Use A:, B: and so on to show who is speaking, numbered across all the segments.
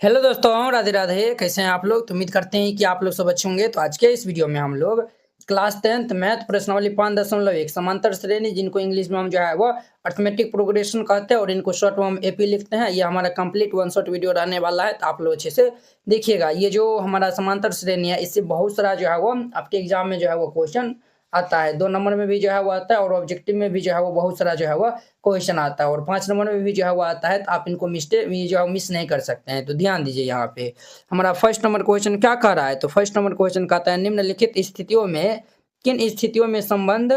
A: Hello दोस्तों, राधे राधे। कैसे हैं आप लोग? तो उम्मीद करते हैं कि आप लोग सब अच्छे होंगे। तो आज के इस वीडियो में हम लोग क्लास 10th मैथ प्रश्नावली 5.1 समांतर श्रेणी, जिनको इंग्लिश में हम जो है वो अर्थमेटिक प्रोग्रेशन कहते हैं और इनको शॉर्ट में हम एपी लिखते हैं, ये हमारा कंप्लीट वन शॉट वीडियो रहने वाला है। तो आप लोग अच्छे से देखिएगा। ये जो हमारा समांतर श्रेणी है, इससे बहुत सारा जो है वो आपके एग्जाम में जो है वो क्वेश्चन आता है। 2 नंबर में भी जो है वो आता है और ऑब्जेक्टिव में भी जो है वो बहुत सारा जो है वो क्वेश्चन आता है और 5 नंबर में भी जो है वो आता है। तो आप इनको ये जो है मिस नहीं कर सकते हैं। तो ध्यान दीजिए, यहाँ पे हमारा फर्स्ट नंबर क्वेश्चन क्या कह रहा है। तो फर्स्ट नंबर क्वेश्चन कहता है, निम्नलिखित स्थितियों में किन स्थितियों में संबंध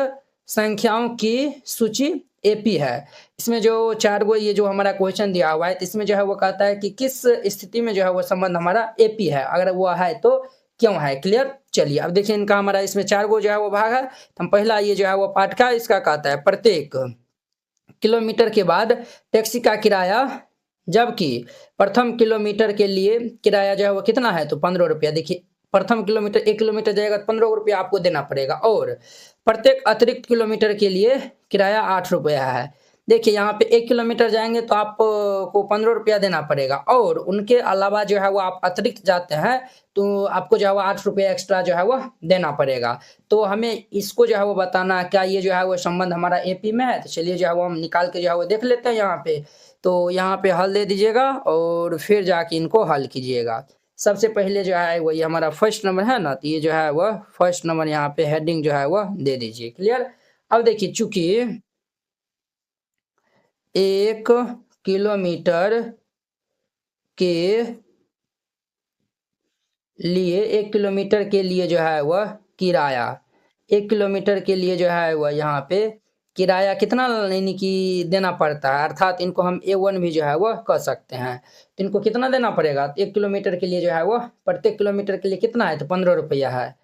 A: संख्याओं की सूची एपी है। इसमें जो 4 गो ये जो हमारा क्वेश्चन दिया हुआ है, तो इसमें जो है वो कहता है कि किस स्थिति में जो है वो संबंध हमारा एपी है, अगर वो है तो क्यों है। क्लियर। चलिए अब देखिए, इनका हमारा इसमें 4 गो जो है वो भाग है। तो हम पहला ये जो है वो पार्ट का इसका कहता है, प्रत्येक किलोमीटर के बाद टैक्सी का किराया, जबकि प्रथम किलोमीटर के लिए किराया जो है वो कितना है, तो 15 रुपया। देखिए, प्रथम किलोमीटर 1 किलोमीटर जाएगा तो 15 रुपया आपको देना पड़ेगा और प्रत्येक अतिरिक्त किलोमीटर के लिए किराया 8 रुपया है। देखिए, यहाँ पे 1 किलोमीटर जाएंगे तो आपको 15 रुपया देना पड़ेगा और उनके अलावा जो है वो आप अतिरिक्त जाते हैं तो आपको जो है वो 8 रुपया एक्स्ट्रा जो है वो देना पड़ेगा। तो हमें इसको जो है वो बताना है, क्या ये जो है वो संबंध हमारा एपी में है। तो चलिए जो है वो हम निकाल के जो है वो देख लेते हैं यहाँ पे। तो यहाँ पे हल दे दीजिएगा और फिर जाके इनको हल कीजिएगा। सबसे पहले जो है वही हमारा फर्स्ट नंबर है ना, तो ये जो है वह फर्स्ट नंबर यहाँ पे हेडिंग जो है वह दे दीजिए। क्लियर। अब देखिए, चूंकि 1 किलोमीटर के लिए 1 किलोमीटर के लिए जो है वह किराया, 1 किलोमीटर के लिए जो है वह यहाँ पे किराया कितना यानी कि देना पड़ता है, अर्थात इनको हम A1 भी जो है वह कह सकते हैं। तो इनको कितना देना पड़ेगा, 1 किलोमीटर के लिए जो है वह प्रत्येक किलोमीटर के लिए कितना है, तो 15 रुपया है।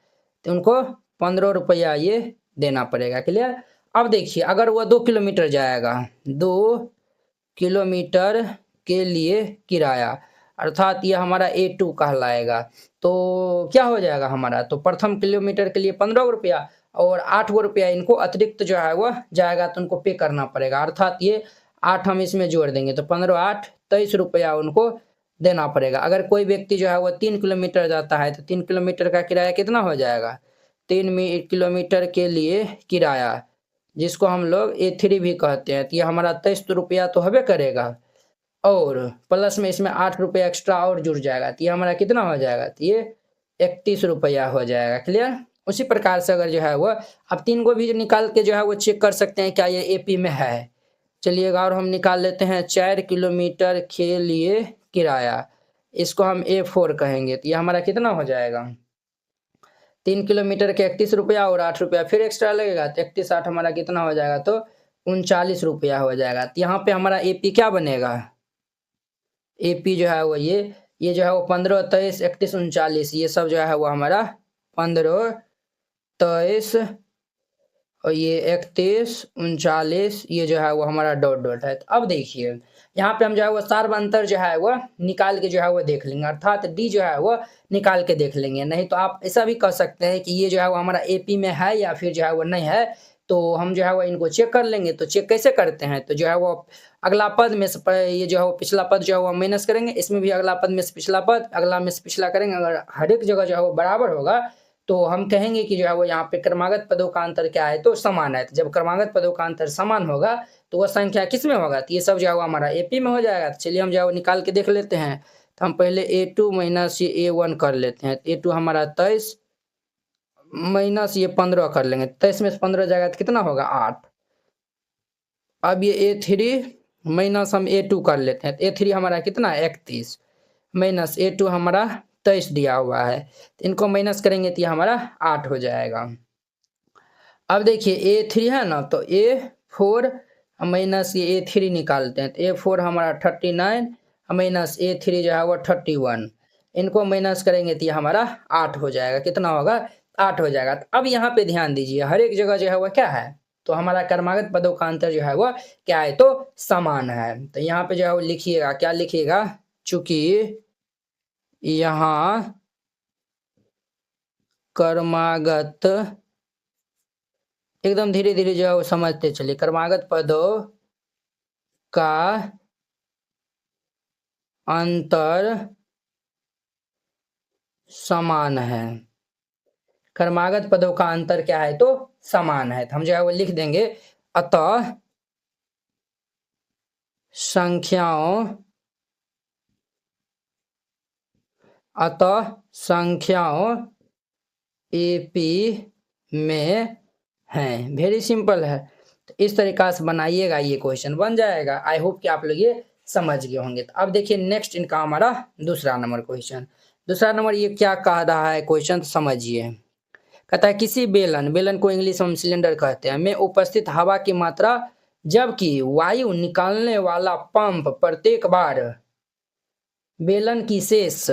A: तो उनको 15 रुपया ये देना पड़ेगा। क्लियर। अब देखिए, अगर वह 2 किलोमीटर जाएगा, 2 किलोमीटर के लिए किराया, अर्थात ये हमारा A2 कहलाएगा। तो क्या हो जाएगा हमारा, तो प्रथम किलोमीटर के लिए 15 रुपया और 8 रुपया इनको अतिरिक्त जो है वह जाएगा, तो उनको पे करना पड़ेगा। अर्थात ये 8 हम इसमें जोड़ देंगे तो 15 8 23 रुपया उनको देना पड़ेगा। अगर कोई व्यक्ति जो है वह 3 किलोमीटर जाता है तो 3 किलोमीटर का किराया कितना हो जाएगा, 3 किलोमीटर के लिए किराया, जिसको हम लोग A3 भी कहते हैं, तो ये हमारा 23 रुपया तो हबे करेगा और प्लस में इसमें 8 रुपया एक्स्ट्रा और जुड़ जाएगा, तो ये हमारा कितना हो जाएगा, तो ये 31 रुपया हो जाएगा। क्लियर। उसी प्रकार से अगर जो है वो अब 3 को भी निकाल के जो है वो चेक कर सकते हैं क्या ये एपी में है। चलिएगा और हम निकाल लेते हैं, 4 किलोमीटर के लिए किराया, इसको हम A4 कहेंगे, तो ये हमारा कितना हो जाएगा, 3 किलोमीटर के 31 रुपया और 8 रुपया फिर एक्स्ट्रा लगेगा, तो 31 8 हमारा कितना हो जाएगा, तो 39 रुपया हो जाएगा। तो यहाँ पे हमारा एपी क्या बनेगा, एपी जो है वो ये जो है वो 15 23 31 39, ये सब जो है वो हमारा 15 23 और ये 31 39, ये जो है वो हमारा डॉट डॉट है। तो अब देखिए, यहाँ पे हम जो है वो सार्वंतर जो है वो निकाल के जो है वो देख लेंगे, अर्थात डी जो है वो निकाल के देख लेंगे। नहीं तो आप ऐसा भी कह सकते हैं कि ये जो है वो हमारा एपी में है या फिर जो है वो नहीं है। तो हम जो है वो इनको चेक कर लेंगे। तो चेक कैसे करते हैं, तो जो है वो अगला पद में से ये जो है वो पिछला पद जो है वो माइनस करेंगे, इसमें भी अगला पद में से पिछला पद, अगला में से पिछला करेंगे। अगर हर एक जगह जो है वो बराबर होगा तो हम कहेंगे कि जो है वो यहाँ पे क्रमागत पदों का अंतर क्या है, तो समान है। तो जब क्रमागत पदों का अंतर समान होगा तो वह संख्या किस में होगा, तो ये सब जो है वो हमारा एपी में हो जाएगा। तो चलिए हम जो है वो निकाल के देख लेते हैं। तो हम पहले A2 माइनस ये A1 कर लेते हैं। तो A2 हमारा 23 माइनस ये 15 कर लेंगे, 23 में से 15 जाएगा तो कितना होगा, 8। अब ये A3 माइनस हम A2 कर लेते हैं। तो A3 हमारा कितना है, 31 माइनस A2 हमारा 23 दिया हुआ है, तो इनको माइनस करेंगे तो ये हमारा 8 हो जाएगा। अब देखिए A3 है ना, तो A4 माइनस ये A3 निकालते हैं। तो A4 हमारा 39 माइनस A3 जो है वो 31, इनको माइनस करेंगे तो ये हमारा 8 हो जाएगा। कितना होगा, 8 हो जाएगा। तो अब यहाँ पे ध्यान दीजिए, हर एक जगह जो है वो क्या है, तो हमारा क्रमागत पदों का अंतर जो है वो क्या है, तो समान है। तो यहाँ पे जो है वो लिखिएगा, क्या लिखिएगा, चूंकि यहाँ क्रमागत, एकदम धीरे धीरे जो है वो समझते चलिए, क्रमागत पदों का अंतर समान है। क्रमागत पदों का अंतर क्या है? तो समान है। तो हम जो है वो लिख देंगे अतः संख्याओं एपी में हैं। वेरी सिंपल है। तो इस तरीका से बनाइएगा, ये क्वेश्चन बन जाएगा। आई होप कि आप लोग ये समझ गए होंगे। तो अब देखिए नेक्स्ट इनका हमारा दूसरा नंबर क्वेश्चन। दूसरा नंबर ये क्या कह रहा है क्वेश्चन, तो समझिए। कहता है किसी बेलन को इंग्लिश में हम सिलेंडर कहते हैं, में उपस्थित हवा की मात्रा जबकि वायु निकालने वाला पंप प्रत्येक बार बेलन की शेष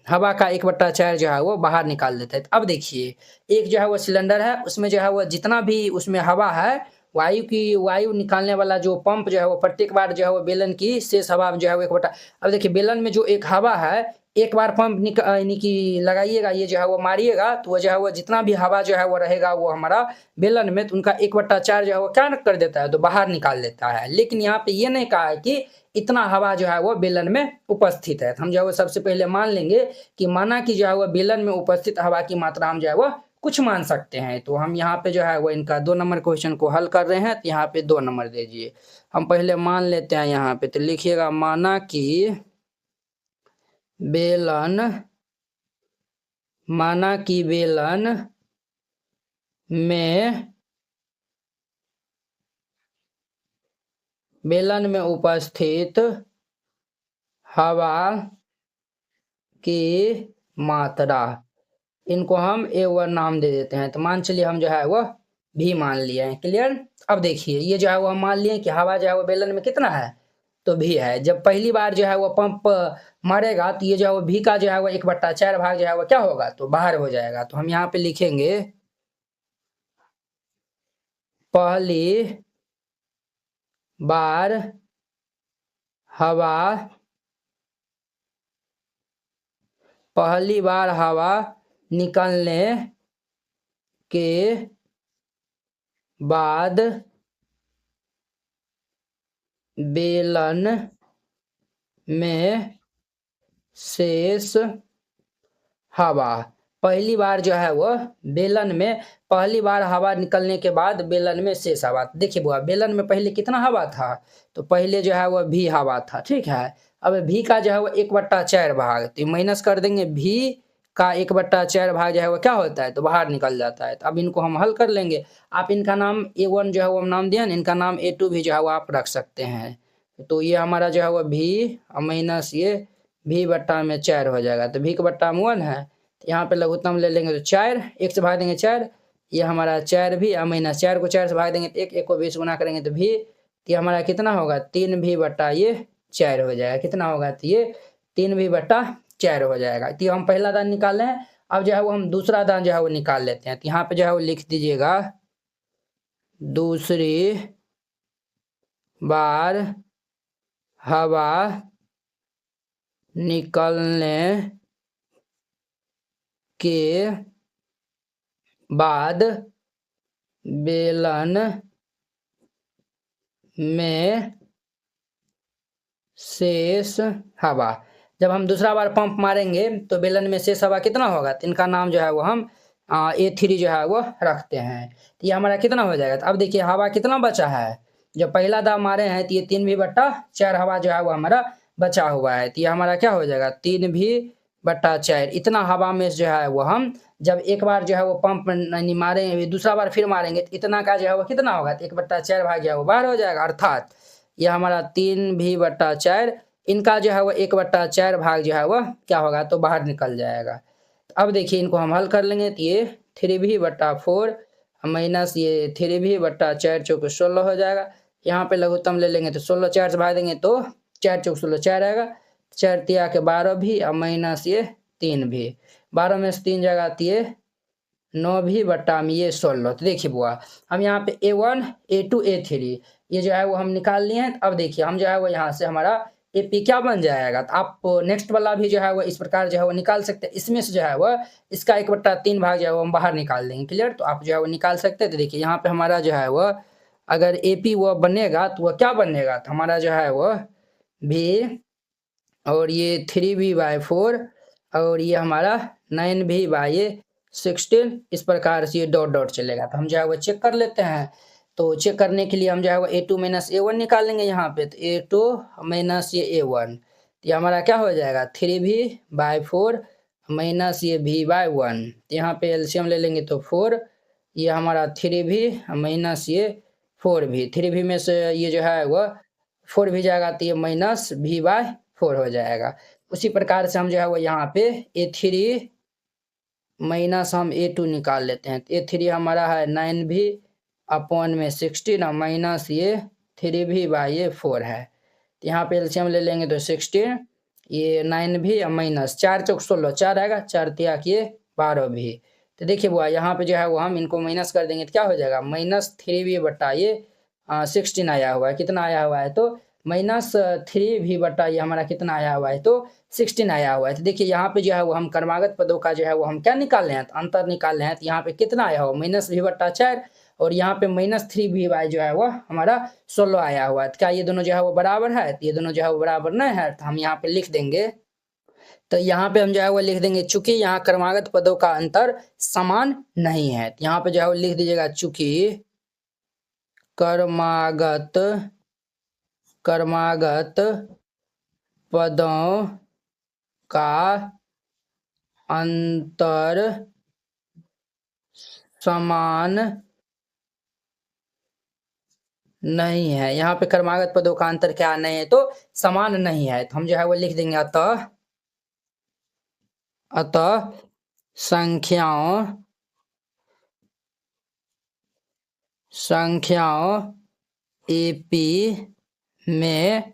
A: हवा का 1/4 जो है वो बाहर निकाल देता है। अब देखिए एक जो है वो सिलेंडर है, उसमें जो है वो जितना भी उसमें हवा है, वायु निकालने वाला जो पंप जो है वो प्रत्येक बार जो है वो बेलन की शेष हवा जो है वो 1/। अब देखिए बेलन में जो एक हवा है, एक बार पंप यानी कि लगाइएगा, ये जो है वो मारिएगा, तो वो जो है वो जितना भी हवा जो है वो रहेगा वो हमारा बेलन में, तो उनका 1/4 जो है वो क्या कर देता है, तो बाहर निकाल देता है। लेकिन यहाँ पे ये नहीं कहा है कि इतना हवा जो है वो बेलन में उपस्थित है। हम जो है वो सबसे पहले मान लेंगे कि माना कि जो है वो बेलन में उपस्थित हवा की मात्रा हम जो है वो कुछ मान सकते हैं। तो हम यहाँ पे जो है वो इनका 2 नंबर क्वेश्चन को हल कर रहे हैं, तो यहाँ पे 2 नंबर दीजिए। हम पहले मान लेते हैं यहाँ पे, तो लिखिएगा माना कि बेलन में उपस्थित हवा की मात्रा, इनको हम A1 नाम दे देते हैं। तो मान चलिए हम जो है वो भी मान लिए हैं। क्लियर। अब देखिए ये जो है वो हम मान लिए कि हवा जो है वो बेलन में कितना है, तो भी है। जब पहली बार जो है वो पंप मारेगा, तो ये जो है वो भी का जो है वो 1/4 भाग जो है वो क्या होगा, तो बाहर हो जाएगा। तो हम यहाँ पे लिखेंगे पहली बार हवा निकलने के बाद बेलन में शेष हवा, पहली बार जो है वो बेलन में पहली बार हवा निकलने के बाद बेलन में शेष हवा। देखिए बुआ, बेलन में पहले कितना हवा था, तो पहले जो है वो भी हवा था। ठीक है। अब भी का जो है वो 1/4 भाग, तो माइनस कर देंगे, भी का 1/4 भाग जो है वो क्या होता है, तो बाहर निकल जाता है। तो अब इनको हम हल कर लेंगे। आप इनका नाम A1 जो है वो नाम दिया ना, इनका नाम A2 भी जो है वो आप रख सकते हैं। तो ये हमारा जो है वो भी माइनस ये भी बट्टा में 4 हो जाएगा। तो भी का बट्टा में 1 है, तो यहाँ पे लघुत्तम ले लेंगे तो 4, 1 से भाग देंगे 4, ये हमारा 4 भी माइनस 4 को 4 से भाग देंगे तो 1, 1 को 20 गुना करेंगे तो भी, तो ये हमारा कितना होगा, 3 भी बट्टा ये 4 हो जाएगा। कितना होगा, तो ये 3 भी बट्टा 4 हो जाएगा। तो हम पहला दान निकाल लें। अब जो है वो हम दूसरा दान जो है वो निकाल लेते हैं। तो यहाँ पे जो है वो लिख दीजिएगा दूसरी बार हवा निकलने के बाद बेलन में शेष हवा, जब हम दूसरा बार पंप मारेंगे तो बेलन में शेष हवा कितना होगा, तो इनका नाम जो है वो हम A3 जो है वो रखते हैं। तो ये हमारा कितना हो जाएगा, तो अब देखिए हवा कितना बचा है, जब पहला दाब मारे हैं तो ये 3 भी बट्टा 4 हवा जो है वो हमारा बचा हुआ है। तो ये हमारा क्या हो जाएगा, 3 भी बट्टा 4। इतना हवा में जो है वो हम जब एक बार जो है वो पंप नहीं मारेंगे, दूसरा बार फिर मारेंगे, तो इतना का जो है वो कितना होगा, तो 1/4 भाग जो है वो बाहर हो जाएगा। अर्थात ये हमारा 3 भी बट्टा 4, इनका जो है वो 1/4 भाग जो है वह क्या होगा, तो बाहर निकल जाएगा। अब देखिए इनको हम हल कर लेंगे, तो ये 3v/4 माइनस ये 3v/4 चौक 16 हो जाएगा। यहाँ पे लघुत्तम ले लेंगे तो 16 4 से भाग देंगे तो 4 चौक 16 4 आएगा। 4 तिया के 12 भी और माइनस ये 3 भी, 12 में से 3 जगह तो ये 9 भी बट्टा में ये 16। तो देखिए बुआ, हम यहाँ पे A1 A2 A3 ये जो है वो हम निकाल लिए हैं। अब देखिए हम जो है वो यहाँ से हमारा AP क्या बन जाएगा, तो आप नेक्स्ट वाला भी जो है वो इस प्रकार जो है वो निकाल सकते हैं। इसमें से जो है वो इसका 1/3 भाग जो है वो हम बाहर निकाल देंगे। क्लियर। तो आप जो है वो निकाल सकते हैं। तो देखिए यहाँ पे हमारा जो है वो अगर AP वो बनेगा तो वह क्या बनेगा, तो हमारा जो है वो भी और ये 3v/4 और ये हमारा 9v/16 इस प्रकार से ये डॉट डॉट चलेगा। तो हम जो है वो चेक कर लेते हैं। तो चेक करने के लिए हम जो है वो a2 माइनस a1 निकालेंगे यहाँ पे। तो a2 माइनस ये a1, तो ये हमारा क्या हो जाएगा 3v/4 माइनस ये v/1। तो यहाँ पे एलसीएम ले लेंगे तो 4, ये हमारा 3v माइनस ये 4v, 3v में से ये जो है वह 4v जाएगा तो ये माइनस v/4 हो जाएगा। उसी प्रकार से हम जो है वो यहाँ पे a3 माइनस हम a2 निकाल लेते हैं। तो a3 हमारा है 9v/16 माइनस ये 3v/4 है। तो यहाँ पे एलसीएम ले लेंगे तो 16, ये 9v माइनस 4 चौक 16, 4 आएगा, 4 तियाक ये 12v। तो देखिए बुआ यहाँ पे जो है वो हम इनको माइनस कर देंगे तो क्या हो जाएगा -3v/16 आया हुआ है। कितना आया हुआ है तो -3v/ ये हमारा कितना आया हुआ है तो 16 आया हुआ है। तो देखिए यहाँ पे जो है वो हम क्रमागत पदों का जो है वो हम क्या निकाल रहे हैं तो अंतर निकाल रहे हैं। तो यहाँ पे कितना आया हुआ -v/4 और यहाँ पे -3v/ जो है वो हमारा 16 आया हुआ है। तो क्या ये दोनों जो है वो बराबर है? तो ये दोनों जो है वो बराबर नहीं है, तो हम यहाँ पे लिख देंगे। तो यहाँ पे हम जो है वो लिख देंगे चूंकि यहाँ क्रमागत पदों का अंतर समान नहीं है। तो यहाँ पे जो है वो लिख दीजिएगा चूंकि क्रमागत पदों का अंतर समान नहीं है। यहाँ पे क्रमागत पदों का अंतर क्या नहीं है तो समान नहीं है। तो हम जो है वो लिख देंगे अतः संख्याओं AP में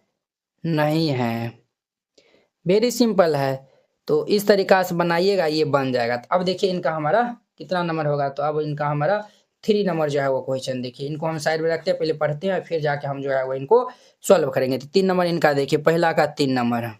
A: नहीं है। वेरी सिंपल है। तो इस तरीका से बनाइएगा, ये बन जाएगा। तो अब देखिए इनका हमारा कितना नंबर होगा, तो अब इनका हमारा 3 नंबर जो है वो क्वेश्चन। देखिए इनको हम साइड में रखते हैं, पहले पढ़ते हैं फिर जाके हम जो है वो इनको सॉल्व करेंगे। तो 3 नंबर इनका देखिए, पहला का 3 नंबर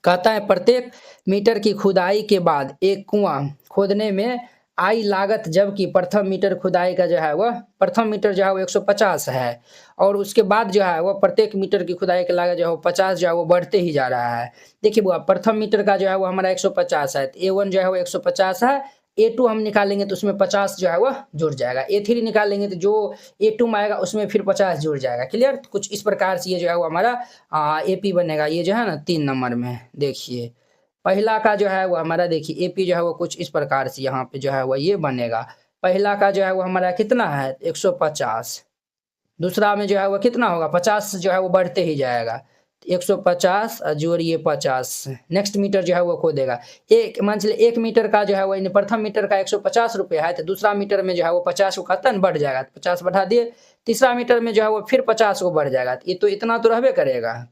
A: कहता है प्रत्येक मीटर की खुदाई के बाद एक कुआं खोदने में आई लागत, जबकि प्रथम मीटर खुदाई का जो है वह प्रथम मीटर जो है वो 150 है और उसके बाद जो है वह प्रत्येक मीटर की खुदाई की लागत जो है वो 50 जो है वो बढ़ते ही जा रहा है। देखिए वो प्रथम मीटर का जो है वो हमारा 150 है, तो A1 जो है वो 150 है, A2 हम निकालेंगे तो उसमें 50 जो है वह जुड़ जाएगा, A3 निकालेंगे तो जो A2 में आएगा उसमें फिर 50 जुड़ जाएगा। क्लियर? तो कुछ इस प्रकार से ये जो है वो हमारा AP बनेगा। ये जो है ना 3 नंबर में देखिए पहला का जो है वो हमारा देखिए AP जो है वो कुछ इस प्रकार से यहाँ पे जो है वो ये बनेगा। पहला का जो है वो हमारा कितना है 150, दूसरा में जो है वो कितना होगा 50 जो है वो बढ़ते ही जाएगा, 150 जोड़िए 50, नेक्स्ट मीटर जो है वो खोदेगा। एक मान चलिए 1 मीटर का जो है वो प्रथम मीटर का 150 रुपये है, तो दूसरा मीटर में जो है वो 50 को कहता है बढ़ जाएगा, 50 बढ़ा दिए, तीसरा मीटर में जो है वो फिर 50 को बढ़ जाएगा। ये तो इतना तो रहबे करेगा,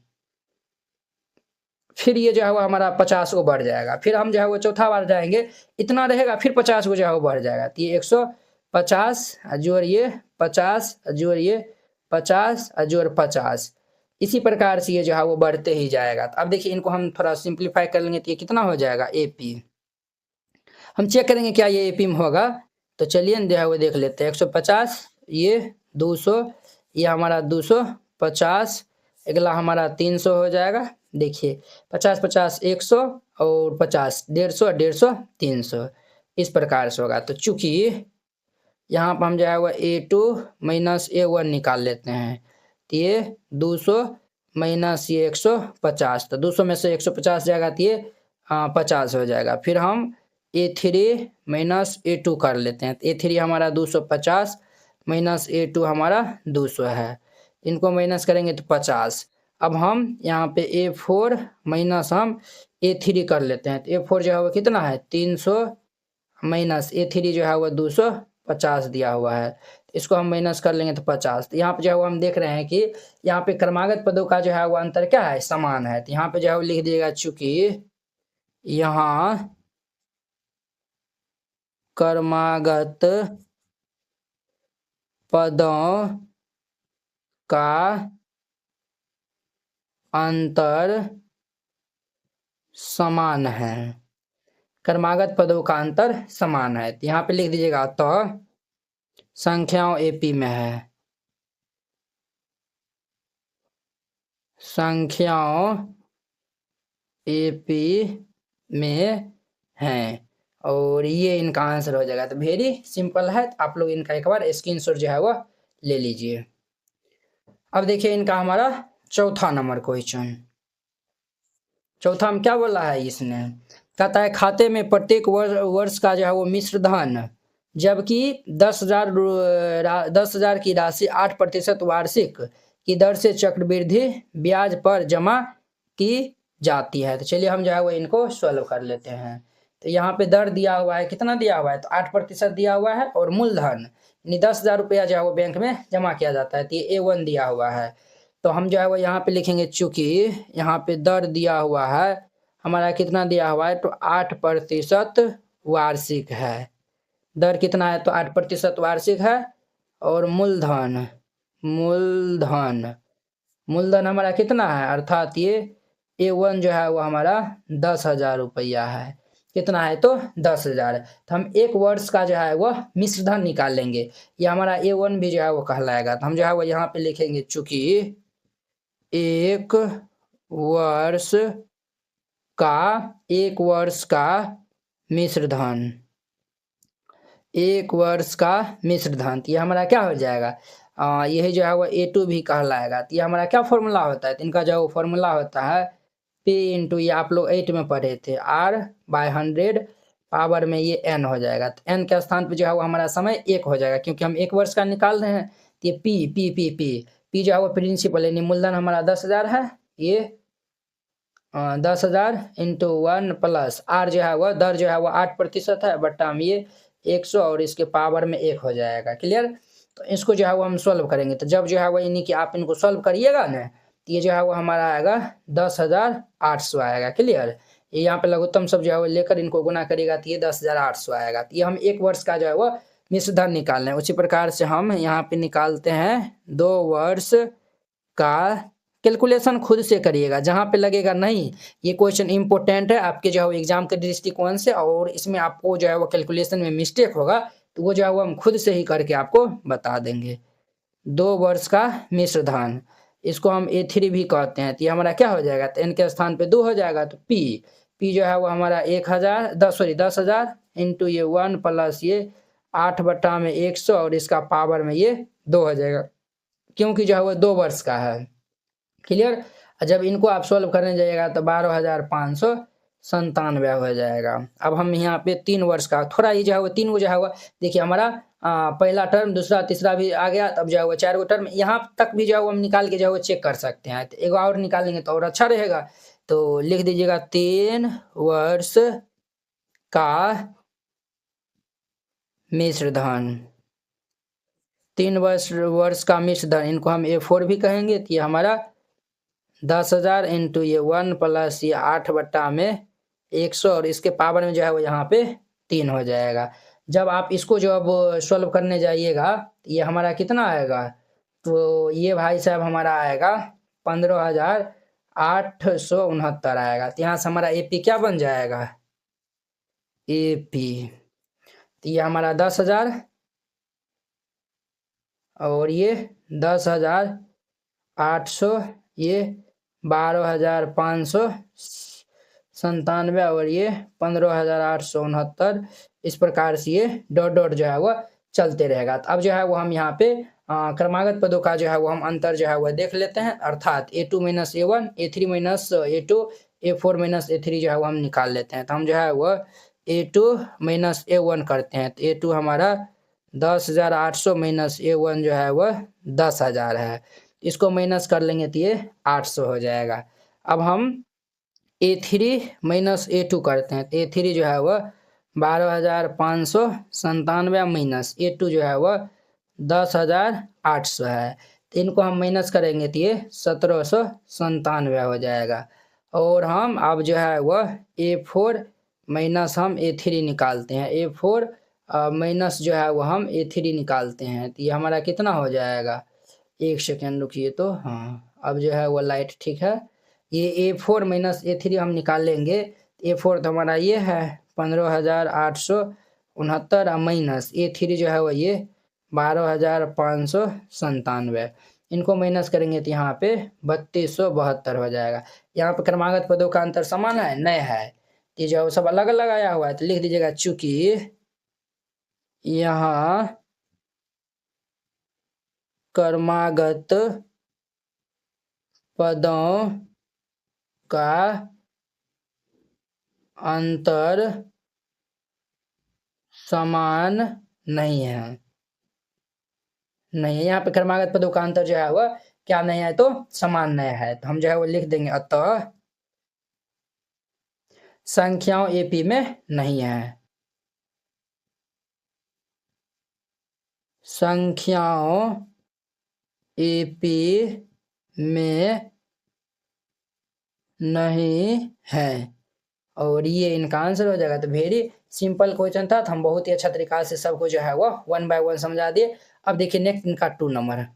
A: फिर ये जो है वो हमारा 50 को बढ़ जाएगा, फिर हम जो है वो चौथा बार जाएंगे इतना रहेगा, फिर 50 को जो है वो बढ़ जाएगा। तो ये 150 जोड़िए 50 जोड़िए 50 जोड़ 50, इसी प्रकार से ये जो है वो बढ़ते ही जाएगा। तो अब देखिए इनको हम थोड़ा सिंप्लीफाई कर लेंगे तो ये कितना हो जाएगा AP। हम चेक करेंगे क्या ये AP में होगा, तो चलिए जो है वो देख लेते हैं। 150 ये 200, ये हमारा 250, अगला हमारा 300 हो जाएगा। देखिए 50 50 100 और 50 150 150 300 इस प्रकार से होगा। तो चूंकि यहाँ पर हम जो है वो A2 माइनस A1 निकाल लेते हैं, तो ये 200 माइनस ये 150, तो 200 में से 150 जाएगा तो ये 50 हो जाएगा। फिर हम A3 माइनस A2 कर लेते हैं, तो A3 हमारा 250 माइनस A2 हमारा 200 है, इनको माइनस करेंगे तो 50। अब हम यहाँ पे A4 माइनस हम A3 कर लेते हैं, तो A4 जो है वो कितना है 300 माइनस A3 जो है वो 250 दिया हुआ है, तो इसको हम माइनस कर लेंगे तो 50। तो यहाँ पे जो है वो हम देख रहे हैं कि यहाँ पे क्रमागत पदों का जो है वो अंतर क्या है समान है। तो यहाँ पे जो है वो लिख दिएगा चूंकि यहाँ क्रमागत पदों का अंतर समान है, क्रमागत पदों का अंतर समान है। तो यहाँ पे लिख दीजिएगा तो संख्याओं AP में है, संख्याओं AP में हैं, और ये इनका आंसर हो जाएगा। तो वेरी सिंपल है, तो आप लोग इनका एक बार स्क्रीनशॉट जो है वो ले लीजिए। अब देखिए इनका हमारा चौथा नंबर क्वेश्चन। चौथा में क्या बोला है इसने, कहता है खाते में प्रत्येक वर्ष का जो है वो मिश्र धन, जबकि 10,000 की राशि 8% वार्षिक की दर से चक्रवृद्धि ब्याज पर जमा की जाती है। तो चलिए हम जो है वो इनको सॉल्व कर लेते हैं। तो यहाँ पे दर दिया हुआ है, कितना दिया हुआ है, तो 8% दिया हुआ है, और मूलधन यानी 10,000 रुपया जो है वो बैंक में जमा किया जाता है, तो ये A1 दिया हुआ है। तो हम जो है वो यहाँ पे लिखेंगे, चूंकि यहाँ पे दर दिया हुआ है हमारा, कितना दिया हुआ है, तो 8% वार्षिक है। दर कितना है, तो 8% वार्षिक है, और मूलधन मूलधन मूलधन हमारा कितना है, अर्थात ये A1 जो है वो हमारा 10,000 रुपया है। कितना है, तो 10,000। तो हम एक वर्ष का जो है वो मिश्रधन निकाल लेंगे, ये हमारा A1 भी जो है वो कहलाएगा। तो हम जो है वो यहाँ पे लिखेंगे, चूंकि एक वर्ष का मिश्रधन, एक वर्ष का मिश्रधन, तो ये हमारा क्या हो जाएगा, यही जो है वो A2 भी कहलाएगा। तो ये हमारा क्या फॉर्मूला होता है, तो इनका जो फॉर्मूला होता है P इंटू, ये आप लोग 8 में पढ़े थे, R/100 पावर में ये n हो जाएगा। तो n के स्थान पे जो है वो हमारा समय 1 हो जाएगा, क्योंकि हम एक वर्ष का निकाल रहे हैं। तो ये P जो है वो प्रिंसिपल यानी मूलधन हमारा 10,000 है, ये 10,000 इंटू 1 प्लस R जो है वो दर जो है वो 8% है, बट्टा में ये 100, और इसके पावर में 1 हो जाएगा। क्लियर। तो इसको जो है वो हम सॉल्व करेंगे, तो जब जो है वो यानी कि आप इनको सॉल्व करिएगा ना, तो ये जो है वो हमारा आएगा 10,800 आएगा। क्लियर। ये यहाँ पे लघुत्तम सब जो है वो लेकर इनको गुना करिएगा, तो ये 10,800 आएगा। तो ये हम एक वर्ष का जो है वो मिश्रधन निकाल रहे हैं। उसी प्रकार से हम यहाँ पे निकालते हैं 2 वर्ष का। कैलकुलेशन खुद से करिएगा, जहाँ पे लगेगा नहीं ये क्वेश्चन इंपॉर्टेंट है आपके जो है एग्जाम के दृष्टिकोण से, और इसमें आपको जो है वो कैलकुलेशन में मिस्टेक होगा, तो वो जो है वो हम खुद से ही करके आपको बता देंगे। 2 वर्ष का मिश्रधन, इसको हम A3 भी कहते हैं। तो ये हमारा क्या हो जाएगा, तो n के स्थान पे 2 हो जाएगा, तो P जो है वो हमारा 10,000 इंटू ये 1 प्लस ये 8 बटा में 100, और इसका पावर में ये 2 हो जाएगा, क्योंकि जो है वो 2 वर्ष का है। क्लियर। जब इनको आप सॉल्व करने जाइएगा तो 12,597 हो जाएगा। अब हम यहाँ पे 3 वर्ष का, थोड़ा ये जो है वो 3 गो जो है वो देखिए हमारा पहला टर्म, दूसरा, तीसरा भी आ गया, तब जो है वो 4 गो टर्म यहाँ तक भी जो है वो हम निकाल के जो है वो चेक कर सकते हैं। तो एक और निकालेंगे तो और अच्छा रहेगा। तो लिख दीजिएगा 3 वर्ष का मिश्रधन, 3 वर्ष का मिश्रधन, इनको हम A4 भी कहेंगे। तो ये हमारा 10,000 इंटू ये 1 प्लस ये 8 बट्टा में 100, और इसके पावर में जो है वो यहाँ पे 3 हो जाएगा। जब आप इसको जो अब सॉल्व करने जाइएगा, ये हमारा कितना आएगा, तो ये भाई साहब हमारा आएगा 15,869 आएगा। तो यहाँ से हमारा AP क्या बन जाएगा, AP। तो ये हमारा 10,000, और ये 10,800, ये 12,597, और ये 15,869। इस प्रकार से ये डॉट डॉट जो है वो चलते रहेगा। तो अब जो है वो हम यहाँ पे क्रमागत पदों का जो है वो हम अंतर जो है वो देख लेते हैं, अर्थात A2 minus A1, A3 minus A2, A4 minus A3 जो है वो हम निकाल लेते हैं। तो हम जो है वो A2 माइनस A1 करते हैं, तो A2 हमारा 10,800 माइनस A1 जो है वह 10,000 है। इसको माइनस कर लेंगे तो ये 800 हो जाएगा। अब हम A3 माइनस A2 करते हैं, तो A3 जो है वह 12,597 माइनस A2 जो है वह 10,800 है। तो इनको हम माइनस करेंगे तो ये 1,797 हो जाएगा। और हम अब जो है वह A4 माइनस हम A3 निकालते हैं, A4 माइनस जो है वो हम A3 निकालते हैं। तो ये हमारा कितना हो जाएगा, 1 सेकेंड रुकिए। तो हाँ, अब जो है वो लाइट ठीक है। ये A4 माइनस A3 हम निकाल लेंगे। A4 तो हमारा ये है 15,869, माइनस A3 जो है वो ये 12,597। इनको माइनस करेंगे तो यहाँ पे 3,272 हो जाएगा। यहाँ पे क्रमागत पदों का अंतर समान है, नहीं है। ये जो है वो सब अलग अलग आया हुआ है, तो लिख दीजिएगा चूंकि यहाँ क्रमागत पदों का अंतर समान नहीं है। नहीं है, यहाँ पे क्रमागत पदों का अंतर जो है वह क्या नहीं है, तो समान नहीं है। तो हम जो है वो लिख देंगे अतः संख्याओं एपी में नहीं है। संख्याओं एपी में नहीं है, और ये इनका आंसर हो जाएगा। तो वेरी सिंपल क्वेश्चन था, तो हम बहुत ही अच्छा तरीका से सबको जो है वो 1 बाय 1 समझा दिए। अब देखिए नेक्स्ट इनका 2 नंबर है।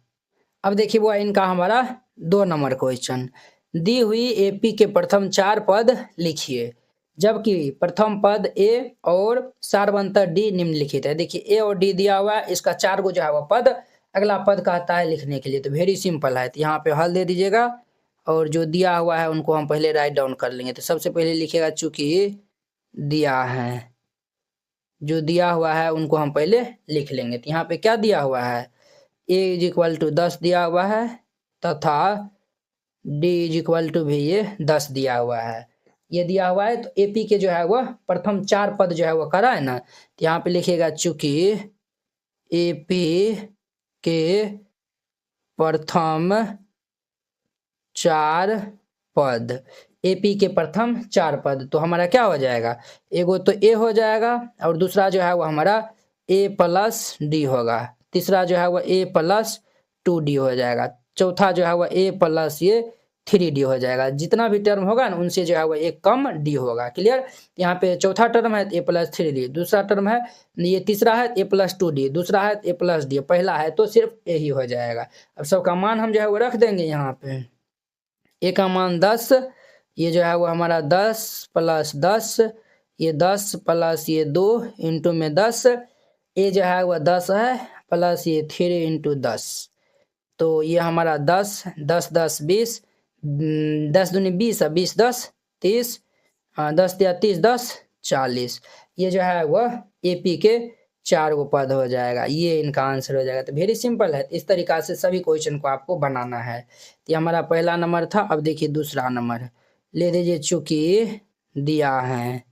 A: अब देखिए वो इनका हमारा 2 नंबर क्वेश्चन। दी हुई एपी के प्रथम 4 पद लिखिए, जबकि प्रथम पद ए और सारवंतर डी निम्नलिखित है। देखिए ए और डी दिया हुआ है, इसका 4 को जो है वो पद अगला पद कहता है लिखने के लिए। तो वेरी सिंपल है, तो यहाँ पे हल दे दीजिएगा, और जो दिया हुआ है उनको हम पहले राइट डाउन कर लेंगे। तो सबसे पहले लिखिएगा चूंकि दिया है, जो दिया हुआ है उनको हम पहले लिख लेंगे। तो यहाँ पे क्या दिया हुआ है, ए इज इक्वल टू 10 दिया हुआ है, तथा डी इज इक्वल टू भी ये 10 दिया हुआ है। ये दिया हुआ है, तो एपी के जो है वह प्रथम 4 पद जो है वह करा है ना, तो यहाँ पे लिखिएगा चूंकि एपी के प्रथम 4 पद, एपी के प्रथम 4 पद, तो हमारा क्या हो जाएगा, एगो तो ए हो जाएगा, और दूसरा जो है वो हमारा ए प्लस डी होगा, तीसरा जो है वो ए प्लस 2d हो जाएगा, चौथा जो है वो ए प्लस ये 3d हो जाएगा। जितना भी टर्म होगा ना उनसे जो है वो एक कम डी होगा। क्लियर। यहाँ पे चौथा टर्म है ए प्लस 3d, दूसरा टर्म है ये, तीसरा है ए प्लस 2d, दूसरा है ए प्लस डी, पहला है तो सिर्फ ए ही हो जाएगा। अब सबका मान हम जो है वो रख देंगे यहाँ पे। ए का मान 10, ये जो है वो हमारा 10 प्लस 10, ये 10 प्लस ये 2 इंटू में 10, ए जो है वह 10 है, प्लस ये 3 इंटू 10, तो ये हमारा 10 10 10 20, 10 दूनी 20 है, 20 10 30, 10 दिया 30 10 40, ये जो है वह एपी के 4 गो पद हो जाएगा। ये इनका आंसर हो जाएगा। तो वेरी सिंपल है, इस तरीका से सभी क्वेश्चन को आपको बनाना है। तो ये हमारा पहला नंबर था। अब देखिए दूसरा नंबर ले लीजिए, चूंकि दिया है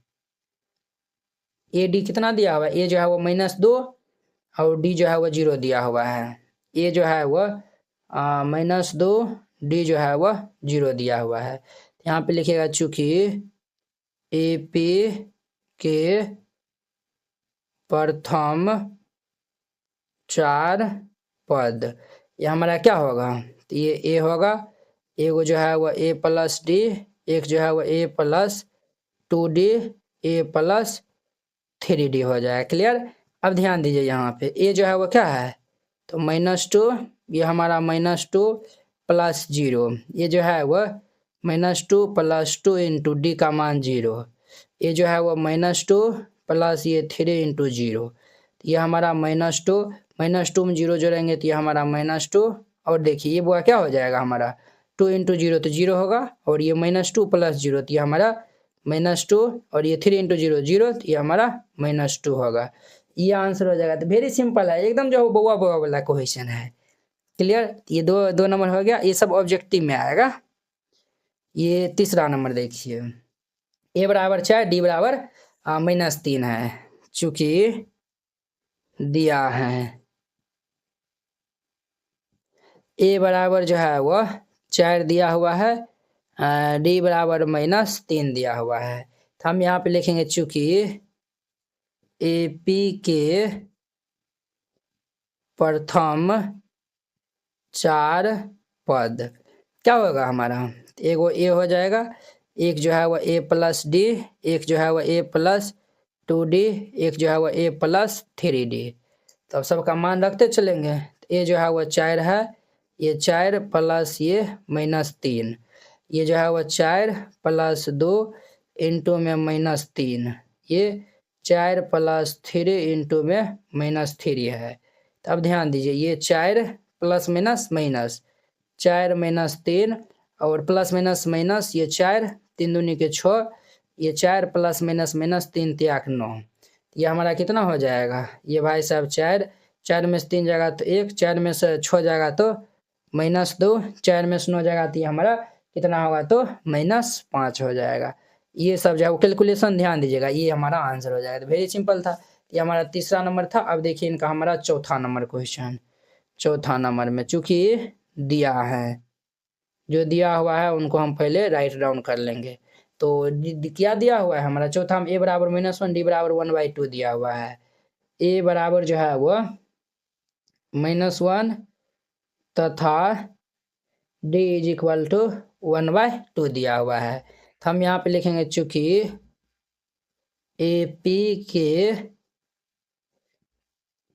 A: ए डी कितना दिया हुआ है, ए जो है वो -2 और डी जो है वो 0 दिया हुआ है। ए जो है वह -2, डी जो है वह 0 दिया हुआ है। यहाँ पे लिखिएगा चूंकि एपी के प्रथम 4 पद, ये हमारा क्या होगा, तो ये ए होगा, एगो जो है वह ए प्लस डी, एक जो है वह ए प्लस 2d, ए प्लस 3d हो जाएगा। क्लियर। अब ध्यान दीजिए यहाँ पे ए जो है वो क्या है, तो -2, ये हमारा -2 प्लस 0, ये जो है वह -2 प्लस 2 इंटू डी का मान 0, ये जो है वो -2 प्लस ये 3 इंटू 0, ये हमारा -2 -2 में 0 जोड़ेंगे तो ये हमारा -2, और देखिए ये बुआ क्या हो जाएगा हमारा 2 इंटू 0 तो 0 होगा, और ये -2 प्लस 0 तो ये हमारा -2, और ये 3 इंटू 0 0, तो ये हमारा -2 होगा। ये आंसर हो जाएगा। तो वेरी सिंपल है एकदम, जो बउआ बउआ वाला क्वेश्चन है। क्लियर। ये दो नंबर हो गया, ये सब ऑब्जेक्टिव में आएगा। ये तीसरा नंबर देखिए, ए बराबर 4 डी बराबर -3 है, चूंकि दिया है ए बराबर जो है वह 4 दिया हुआ है, डी बराबर -3 दिया हुआ है। तो हम यहाँ पे लिखेंगे चूंकि एपी के प्रथम 4 पद क्या होगा हमारा, एगो ए हो जाएगा, एक जो है वह ए प्लस डी, एक जो है वह ए प्लस 2d, एक जो है वह ए प्लस 3d। तो अब सबका मान रखते चलेंगे। ए जो है वह 4 है, ये 4 प्लस ये -3, ये जो है वह 4 प्लस 2 इंटू में -3, ये 4 प्लस 3 इंटू में -3 है। तो अब ध्यान दीजिए, ये 4 प्लस माइनस माइनस, 4 -3 और प्लस माइनस माइनस, ये 4 3 दूनी के 6, ये 4 प्लस माइनस माइनस 3 तियाक 9, ये हमारा कितना हो जाएगा ये भाई साहब 4, 4 में से 3 जाएगा तो 1, 4 में से 6 जाएगा तो -2, 4 में से 9 जाएगा तो ये हमारा कितना होगा तो -5 हो जाएगा। ये सब जो है वो कैलकुलेशन ध्यान दीजिएगा, ये हमारा आंसर हो जाएगा। तो वेरी सिंपल था, ये हमारा तीसरा नंबर था। अब देखिए इनका हमारा चौथा नंबर क्वेश्चन। चौथा नंबर में चूंकि दिया है, जो दिया हुआ है उनको हम पहले राइट डाउन कर लेंगे। तो क्या दिया हुआ है हमारा चौथा में, a बराबर -1, d बराबर 1/2 दिया हुआ है। a बराबर जो है वो -1 तथा d इज इक्वल टू 1/2 दिया हुआ है। तो हम यहाँ पे लिखेंगे चूंकि AP के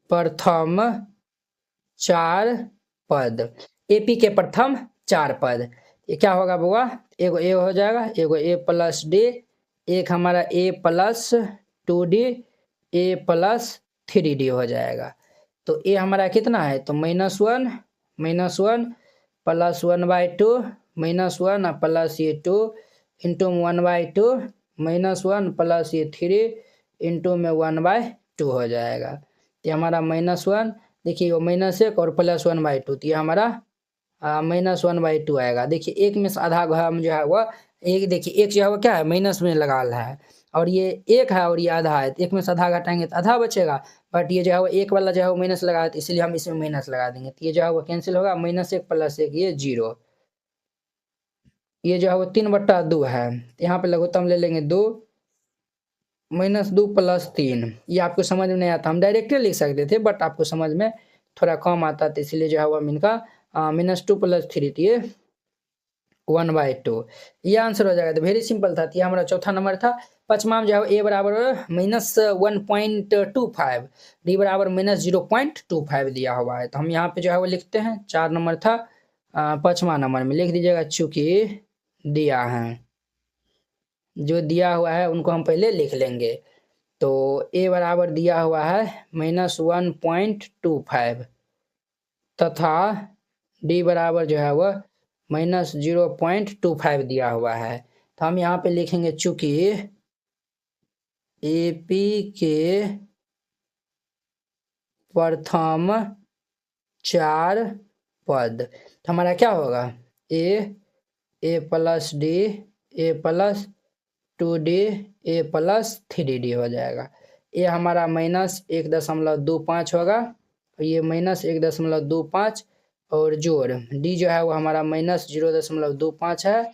A: प्रथम 4 पद, AP के प्रथम 4 पद, ये क्या होगा बुआ, एगो a हो जाएगा, एगो a प्लस d, एक हमारा a plus 2d, a plus 3d हो जाएगा। तो a हमारा कितना है तो -1 प्लस 1/2 -1 प्लस ये 2 इंटू 1/2 -1 प्लस ये 3 इंटू में 1/2 हो जाएगा। ये हमारा -1, देखिए वो -1 और प्लस 1/2, तो ये हमारा -1/2 आएगा। देखिए एक में से आधा घम जो है वो एक, देखिए एक जो है वो क्या है माइनस में लगा है, और ये एक है और ये आधा है, तो एक में से आधा घटाएंगे तो आधा बचेगा। बट ये जो है वो एक वाला जो है वो माइनस लगा है, तो इसलिए हम इसमें माइनस लगा देंगे, तो ये जो है वो कैंसिल होगा, -1 प्लस 1 ये 0, ये जो है वो 3/2 है। यहाँ पे लघुत्तम ले लेंगे 2, -2 प्लस 3, ये आपको समझ में नहीं आता, हम डायरेक्टली लिख सकते थे बट आपको समझ में थोड़ा कम आता है, तो इसलिए जो है वो हम इनका -2 प्लस 3, तो ये 1/2, ये आंसर हो जाएगा। तो वेरी सिंपल था, तो ये हमारा चौथा नंबर था। पांचवा में जो है a बराबर -1.25, d बराबर -0.25 दिया हुआ है। तो हम यहाँ पे जो है वो लिखते हैं, 4 नंबर था, पांचवा नंबर में लिख दीजिएगा चूंकि दिया है, जो दिया हुआ है उनको हम पहले लिख लेंगे। तो a बराबर दिया हुआ है -1.25 तथा d बराबर जो है वह -0.25 दिया हुआ है। तो हम यहाँ पे लिखेंगे चूंकि AP के प्रथम 4 पद, तो हमारा क्या होगा a plus d, a plus 2d, a plus 3d हो जाएगा। ये हमारा -1.25 होगा, ये -1.25 और जोड़ d जो है वो हमारा -0.25 है,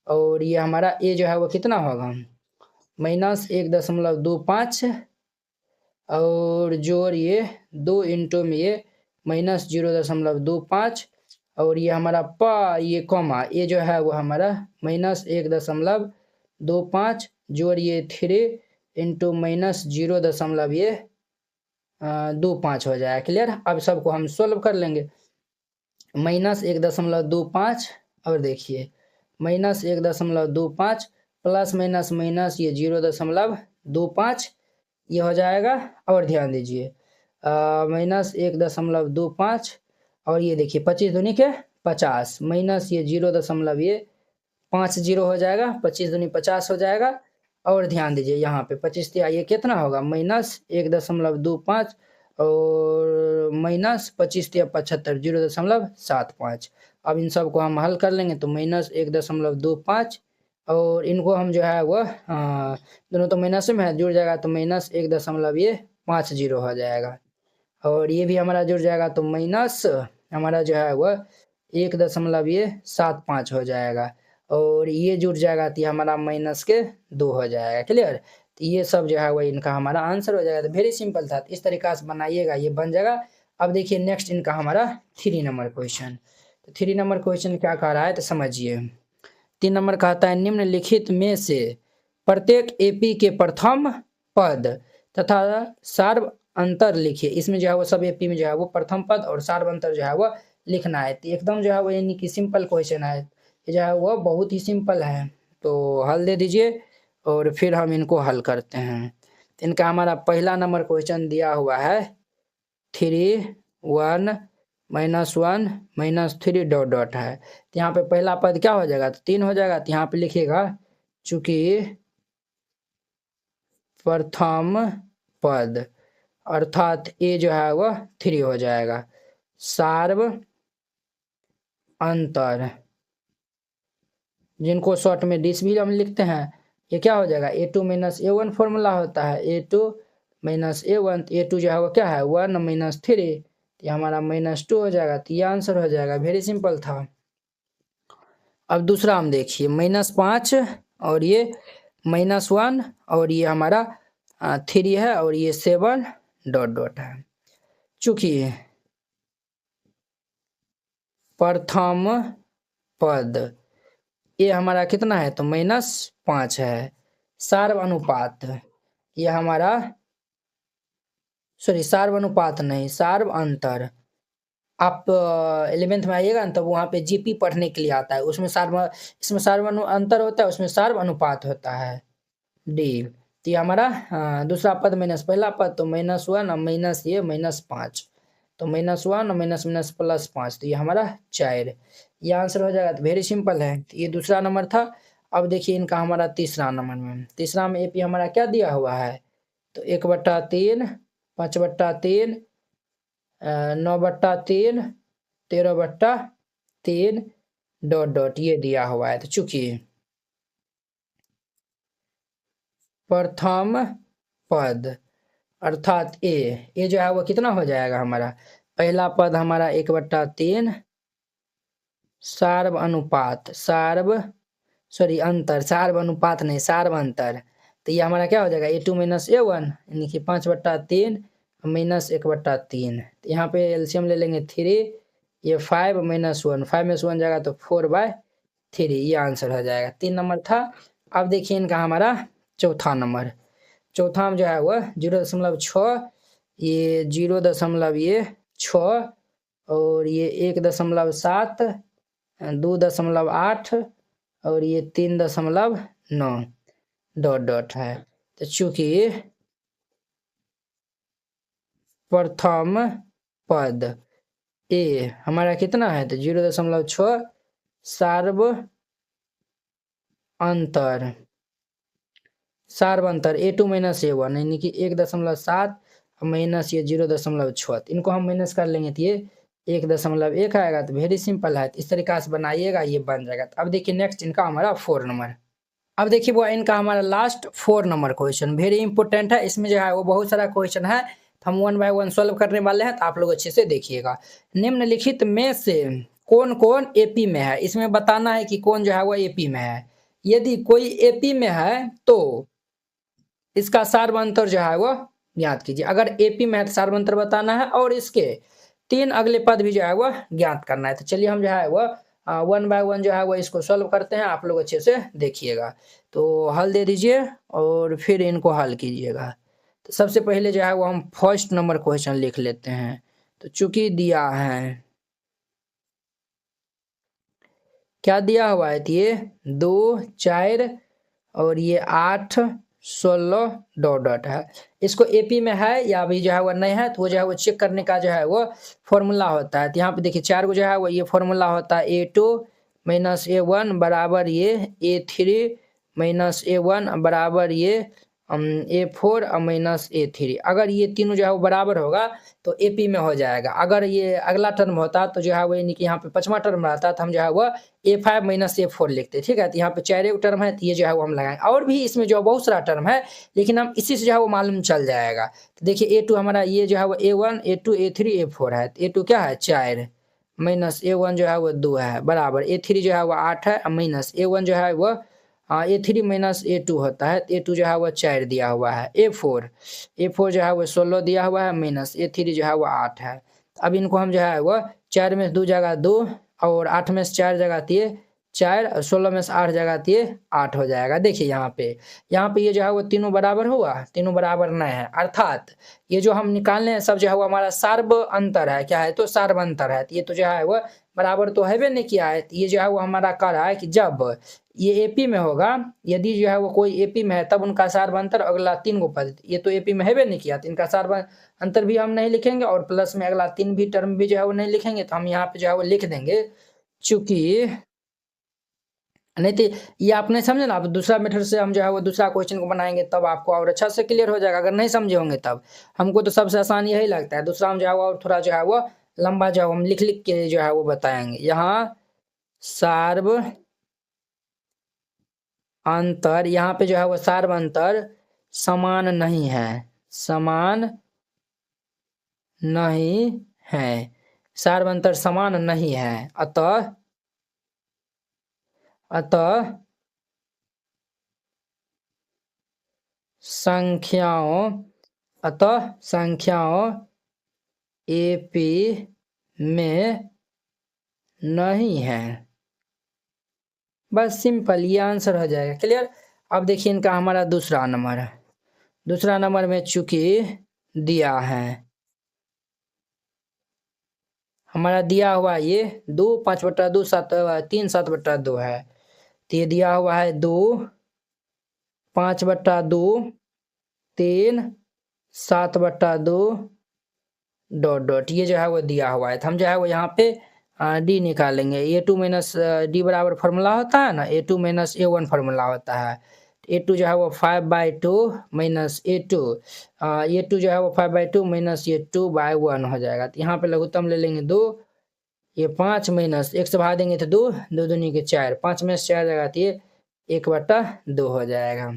A: और ये हमारा a जो है वो कितना होगा -1.25 और जोड़ ये 2 इंटू में ये -0.25, और ये हमारा ये कॉमा ये जो है वो हमारा -1.25 जोड़ ये 3 इंटू -0.25 हो जाएगा। क्लियर, अब सबको हम सोल्व कर लेंगे। -1.25 और देखिए -1.25 प्लस माइनस माइनस ये 0.25 ये हो जाएगा, और ध्यान दीजिए -1.25 और ये देखिए 25 दूनी के 50 माइनस ये 0.5 0 हो जाएगा, 25 दूनी 50 हो जाएगा। और ध्यान दीजिए यहाँ पे 25 दिया, ये कितना होगा -1.25 और -25 या 75 0.75। अब इन सब को हम हल कर लेंगे तो -1.25 और इनको हम जो है वह दोनों तो माइनस में है, जुड़ जाएगा तो -1.50 हो जाएगा, और ये भी हमारा जुड़ जाएगा तो माइनस हमारा जो है वह 1.75 हो जाएगा, और ये जुड़ जाएगा तो हमारा -2 हो जाएगा। क्लियर, तो ये सब जो है वह इनका हमारा आंसर हो जाएगा। तो वेरी सिंपल था, इस तरीका से बनाइएगा, ये बन जाएगा। अब देखिए नेक्स्ट इनका हमारा 3 नंबर क्वेश्चन। तो 3 नंबर क्वेश्चन क्या कह रहा है तो समझिए। 3 नंबर कहता है निम्नलिखित में से प्रत्येक AP के प्रथम पद तथा सार्व अंतर लिखिए। इसमें जो है वो सब AP में जो है वो प्रथम पद और सार्व अंतर जो है वो लिखना है। तो एकदम जो है वो यानी कि सिंपल क्वेश्चन है, ये जो है वो बहुत ही सिंपल है। तो हल दे दीजिए और फिर हम इनको हल करते हैं। इनका हमारा पहला नंबर क्वेश्चन दिया हुआ है 3 1 -1 -3 डॉट डॉट है। तो यहाँ पे पहला पद क्या हो जाएगा तो 3 हो जाएगा। तो यहाँ पे लिखिएगा चूंकि प्रथम पद अर्थात ए जो है वह 3 हो जाएगा। सार्व अंतर, जिनको शॉर्ट में डिस भी हम लिखते हैं, ये क्या हो जाएगा A2 माइनस A1 फॉर्मूला होता है। A2 माइनस A1, A2 जो है वो क्या है 1 माइनस 3, ये हमारा -2 हो जाएगा। तो ये आंसर हो जाएगा, वेरी सिंपल था। अब दूसरा हम देखिए -5 और ये -1 और ये हमारा 3 है और ये 7 डॉट डॉट है। चूंकि प्रथम पद ये हमारा कितना है तो -5 है। सार्व अनुपात ये हमारा सार्व अनुपात नहीं, सार्व अंतर। आप 11th में आइएगा ना तब वहाँ पे जीपी पढ़ने के लिए आता है, उसमें इसमें सार्व अंतर होता है, उसमें सार्व अनुपात होता है डी। तो ये हमारा दूसरा पद माइनस पहला पद, तो -1 और माइनस ये -5, तो -1 और माइनस +5, तो ये हमारा 4, ये आंसर हो जाएगा। तो वेरी सिंपल है। तो ये दूसरा नंबर था। अब देखिए इनका हमारा तीसरा नंबर में, तीसरा में एपी हमारा क्या दिया हुआ है तो 1/3, 5/3, 9/3, 13/3 डॉट डॉट ये दिया हुआ है। तो चूंकि प्रथम पद अर्थात ए जो है वो कितना हो जाएगा हमारा, पहला पद हमारा 1/3 सार्व अनुपात, अंतर, सार्व अनुपात नहीं सार्व अंतर। तो ये हमारा क्या हो जाएगा A2 माइनस A1 यानी कि 5/3 माइनस 1/3। तो यहाँ पे एलसीएम ले लेंगे 3, ये 5 - 1, 5 में से 1 जाएगा तो 4/3, ये आंसर हो जाएगा। 3 नंबर था। अब देखिए इनका हमारा चौथा नंबर, चौथा में जो है वह 0.6, ये 0.6 और ये 1.7, 2.8 और ये 3.9 डॉट डॉट है। तो चूंकि प्रथम पद ए हमारा कितना है तो 0.6 सार्व अंतर, A2 माइनस A1 यानी कि 1.7 माइनस ये 0.6, इनको हम माइनस कर लेंगे तो ये 1.1 आएगा। तो वेरी सिंपल है, इस तरीका से बनाइएगा, ये बन जाएगा। तो अब देखिए नेक्स्ट इनका हमारा 4 नंबर। अब देखिए वो इनका हमारा last 4 number question very important है। इसमें जो है वो बहुत सारा क्वेश्चन है, तो हम 1 बाय 1 सॉल्व करने वाले हैं, तो आप लोग अच्छे से देखिएगा। निम्नलिखित में से कौन कौन एपी में है, इसमें बताना है कि कौन जो है वो एपी में है। यदि कोई एपी में है तो इसका सार्वंतर जो है वो ज्ञात कीजिए। अगर एपी में है तो सार्वंतर बताना है और इसके 3 अगले पद भी जो है वो ज्ञात करना है। तो चलिए हम जो है वो 1 बाय 1 जो है वो इसको सॉल्व करते हैं, आप लोग अच्छे से देखिएगा। तो हल दे दीजिए और फिर इनको हल कीजिएगा। तो सबसे पहले जो है वो हम फर्स्ट नंबर क्वेश्चन लिख लेते हैं। तो चूंकि दिया है, क्या दिया हुआ है, तो ये 2, 4 और ये 8, 16 डॉट डॉट है। इसको एपी में है या अभी जो है वो नहीं है, तो वो जो है वो चेक करने का जो है वो फॉर्मूला होता है। तो यहाँ पे देखिए 4 को जो है वो ये फॉर्मूला होता है A2 माइनस A1 बराबर ये A3 माइनस A1 बराबर ये A4 माइनस A3। अगर ये तीनों जो है वो बराबर होगा तो एपी में हो जाएगा। अगर ये अगला टर्म होता तो जो है वो यानी कि यहाँ पे 5वां टर्म रहता तो हम जो है वो A5 माइनस A4 लिखते, ठीक है। तो यहाँ पे 4 टर्म है, तो ये जो है वो हम लगाएंगे। और भी इसमें जो है बहुत सारा टर्म है, लेकिन हम इसी से जो है वो मालूम चल जाएगा। तो देखिए A2 हमारा ये जो है वो A1 A2 A3 A4 है। तो A2 क्या है 4 माइनस A1 जो है वो 2 है बराबर A3 जो है वो 8 है माइनस A1 जो है वो A3 माइनस A2 होता है। A2 जो है वो 4 दिया हुआ है। A4 जो है वो 16 दिया हुआ है माइनस A3 जो है वो 8 है। अब इनको हम जो है वो 4 में से 2 जगह 2 और 8 में से 4 जगह दिए 4 और 16 में से 8 जगह दिए 8 हो जाएगा। देखिए यहाँ पे ये जो है वो तीनों बराबर हुआ, तीनों बराबर नहीं है, अर्थात ये जो हम निकालने हैं सब जो है वो हमारा सार्व अंतर है। क्या है तो सार्व अंतर है। तो ये तो जो है वो बराबर तो है नहीं किया है। तो ये जो है वो हमारा कह रहा है कि जब ये एपी में होगा, यदि जो है वो कोई एपी में है तब उनका सार्वंतर अगला 3 को पद, ये तो एपी में है नहीं किया, तो इनका सार्वंतर भी हम नहीं लिखेंगे और प्लस में अगला 3 भी टर्म भी जो है वो नहीं लिखेंगे। तो हम यहाँ पे जो है वो लिख देंगे चूंकि नहीं तो ये आप नहीं समझे ना, आप दूसरा मेथड से हम जो है वो दूसरा क्वेश्चन को बनाएंगे तब आपको और अच्छा से क्लियर हो जाएगा। अगर नहीं समझे होंगे तब, हमको तो सबसे आसान यही लगता है। दूसरा हम जो है वो और थोड़ा जो है वो लंबा जो है हम लिख लिख के जो है वो बताएंगे। यहाँ सार्व अंतर, यहाँ पे जो है वो सार्व अंतर समान नहीं है, समान नहीं है, सार्व अंतर समान नहीं है। अतः अतः संख्याओं अतः संख्याओं एपी में नहीं है। बस सिंपल, ये आंसर हो जाएगा। क्लियर। अब देखिए इनका हमारा दूसरा नंबर है। दूसरा नंबर में चूंकि दिया है, हमारा दिया हुआ ये 2 5/2 3/7/2 है। तो ये दिया हुआ है 2 5/2 3 7/2 डॉट डॉट, ये जो है वो दिया हुआ है। तो हम जो है वो यहाँ पे डी निकालेंगे। A2 माइनस डी बराबर फार्मूला होता है ना, A2 माइनस A1 फार्मूला होता है। A2 जो है वो 5/2 माइनस A2, A2 जो है वो 5/2 माइनस ये 2/1 हो जाएगा। तो यहाँ पे लघुत्तम ले लेंगे 2, ये 5 माइनस 1 से भाग देंगे तो 2 2 दूनी के 4, 5 में से 4 जाएगा तो ये 1/2 हो जाएगा।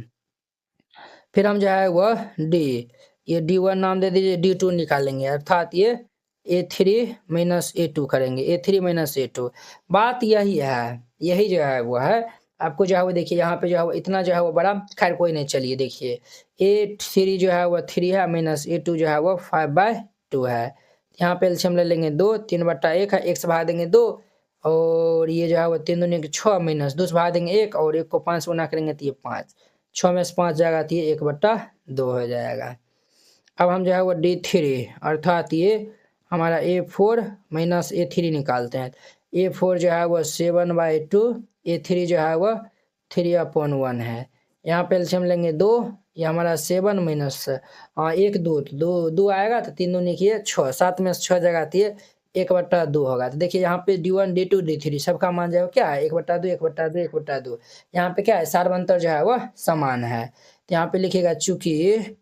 A: फिर हम जो है वह डी, ये D1 नाम दे दीजिए, D2 निकालेंगे, अर्थात ये A3 माइनस A2 करेंगे, A3 माइनस A2। बात यही है, यही जो है वो है। आपको जो है वो देखिए यहाँ पे जो है वो इतना जो है वो बड़ा, खैर कोई नहीं, चलिए देखिए A3 जो है वो 3 है माइनस A2 जो है वो 5/2 है। यहाँ पे एलसीएम ले लेंगे 2, 3/1 है, 1 से भाग देंगे 2, और ये जो है वो 3 दूनी के 6 माइनस 2 से भाग देंगे 1, और 1 को 5 गुना करेंगे तो ये 5, 6 में से 5 जाएगा तो ये 1/2 हो जाएगा। अब हम जो है वो D3 अर्थात ये हमारा A4 माइनस A3 निकालते हैं। A4 जो है वो 7/2, A3 जो है वो 3/1 है। यहाँ पे एलसीएम लेंगे 2, ये हमारा 7 माइनस 1 2 तो 2 आएगा, तो 3 दूनी किए 6, 7 में से 6 जगह तो ये 1/2 होगा। तो देखिए यहाँ पे D1 D2 D3 सबका मान जो है क्या है 1/2 1/2 1/2। यहाँ पे क्या है सार्व अंतर जो है वह समान है। तो यहाँ पे लिखिएगा चूंकि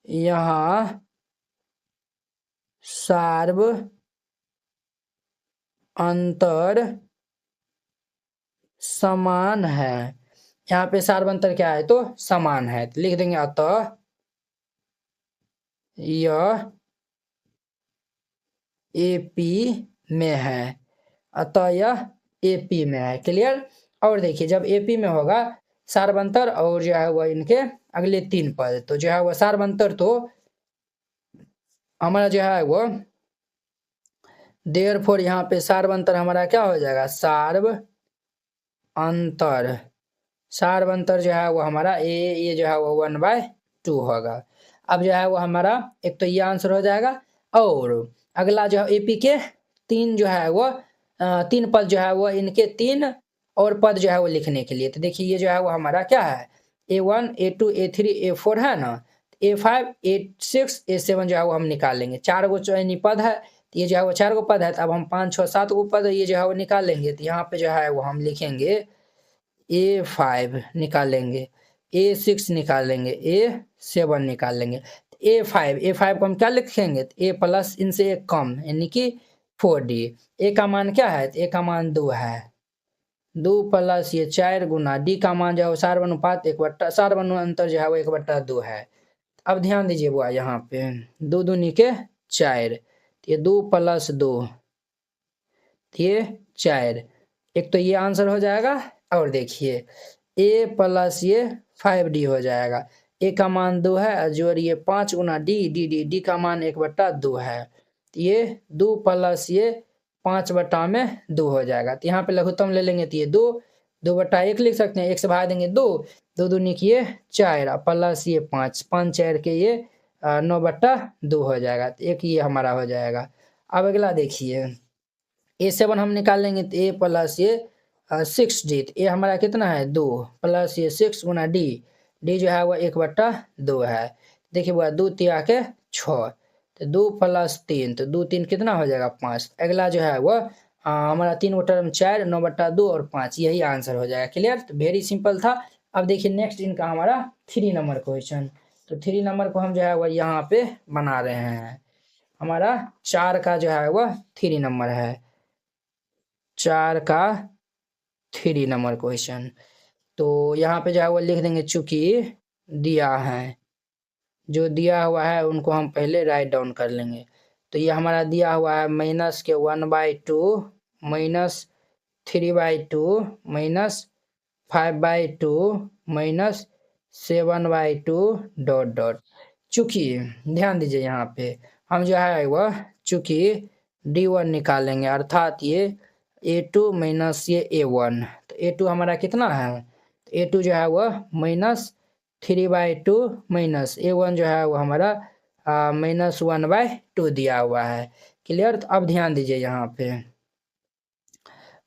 A: यहाँ सार्व अंतर समान है, यहाँ पे सार्व अंतर क्या है तो समान है, तो लिख देंगे अतः यह एपी में है, अतः यह एपी में है। क्लियर। और देखिए जब एपी में होगा सार्व अंतर और जो है वह इनके अगले 3 पद, तो जो है वह सार्व अंतर तो हमारा जो है वो देयरफॉर यहाँ पे सार्व अंतर हमारा क्या हो जाएगा, सार्व अंतर, सार्व अंतर जो है वो हमारा ये जो है वो 1/2 होगा। अब जो है वो हमारा एक तो ये आंसर हो जाएगा, और अगला जो है एपी के 3 जो है वो 3 पद जो है वो इनके 3 और पद जो है वो लिखने के लिए, तो देखिए ये जो है वो हमारा क्या है A1 A2 A3 A4 है ना, A5 A6 A7 जो है वो हम निकाल लेंगे। 4 गो चयनी पद है, तो ये जो है वो 4 गो पद है, तो अब हम 5 6 7 गो पद ये जो है वो निकाल लेंगे। तो यहाँ पे जो है वो हम लिखेंगे A5 निकालेंगे, A6 निकालेंगे, A7 निकाल लेंगे। A5 को हम क्या लिखेंगे, A प्लस इनसे एक कम यानी कि 4D। A का मान क्या है, A का मान 2 है, 2 प्लस ये 4 गुना D का मान जो है सार्व अनुपात 1/सार्व अंतर जो है वो 1/2 है। अब ध्यान दीजिए बुआ यहाँ पे 2 दूनी के 4, ये 2 प्लस 2 ये 4, एक तो ये आंसर हो जाएगा। और देखिए A प्लस ये 5D हो जाएगा, A का मान 2 है, जोड़ ये 5 गुना D का मान 1/2 है, ये 2 प्लस ये 5/2 हो जाएगा। तो यहाँ पे लघुत्तम ले लेंगे तो ये 2/1 लिख सकते हैं, 1 से भाग देंगे 2, 2 दूनी की ये 4 प्लस ये 5, 5 4 के ये 9/2 हो जाएगा। तो एक ये हमारा हो जाएगा। अब अगला देखिए A7 हम निकाल लेंगे तो A प्लस ये 6D, तो A हमारा कितना है 2 प्लस ये 6 गुना D जो है वह 1/2 है। देखिए वह 2 तिया के 6, तो 2 प्लस 3, तो 2 3 कितना हो जाएगा 5। अगला जो है वह हमारा 3 को टर्म 4, 9/2 और 5, यही आंसर हो जाएगा। क्लियर? तो वेरी सिंपल था। अब देखिए नेक्स्ट इनका हमारा 3 नंबर क्वेश्चन। तो 3 नंबर को हम जो है वह यहाँ पे बना रहे हैं। हमारा 4 का जो है वह 3 नंबर है, 4 का 3 नंबर क्वेश्चन। तो यहाँ पे जो है वो लिख देंगे, चूंकि दिया है, जो दिया हुआ है उनको हम पहले राइट डाउन कर लेंगे। तो ये हमारा दिया हुआ है -1/2 -3/2 -5/2 -7/2 डॉट डॉट। चूंकि ध्यान दीजिए यहाँ पे हम जो है वह चूंकि D1 निकालेंगे, अर्थात ये A2 माइनस ये A1। तो A2 हमारा कितना है? A2 जो है वह -3/2 माइनस A1 जो है वो हमारा -1/2 दिया हुआ है। क्लियर? तो अब ध्यान दीजिए यहाँ पे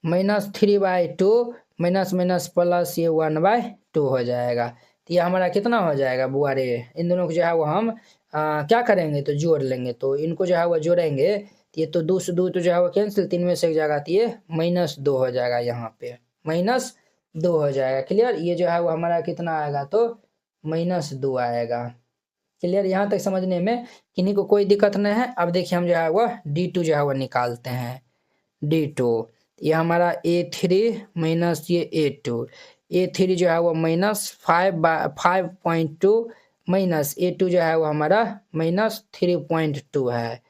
A: -3/2 माइनस माइनस प्लस ये 1/2 हो जाएगा। तो ये हमारा कितना हो जाएगा बुआ रे? इन दोनों को जो है वो हम क्या करेंगे तो जोड़ लेंगे। तो इनको जो है वो जोड़ेंगे तो ये तो 2 से 2 तो जो है वो कैंसिल, 3 में से एक जगह तो ये -2 हो जाएगा, यहाँ पे -2 हो जाएगा। क्लियर? ये जो है वो हमारा कितना आएगा तो -2 आएगा। क्लियर? यहाँ तक समझने में किन्हीं को कोई दिक्कत नहीं है। अब देखिए हम जो है वह D2 जो है वो निकालते हैं। D2 ये हमारा A3 माइनस ये A2, A3 जो है वो -5/2 माइनस A2 जो है वो हमारा -3.2 है।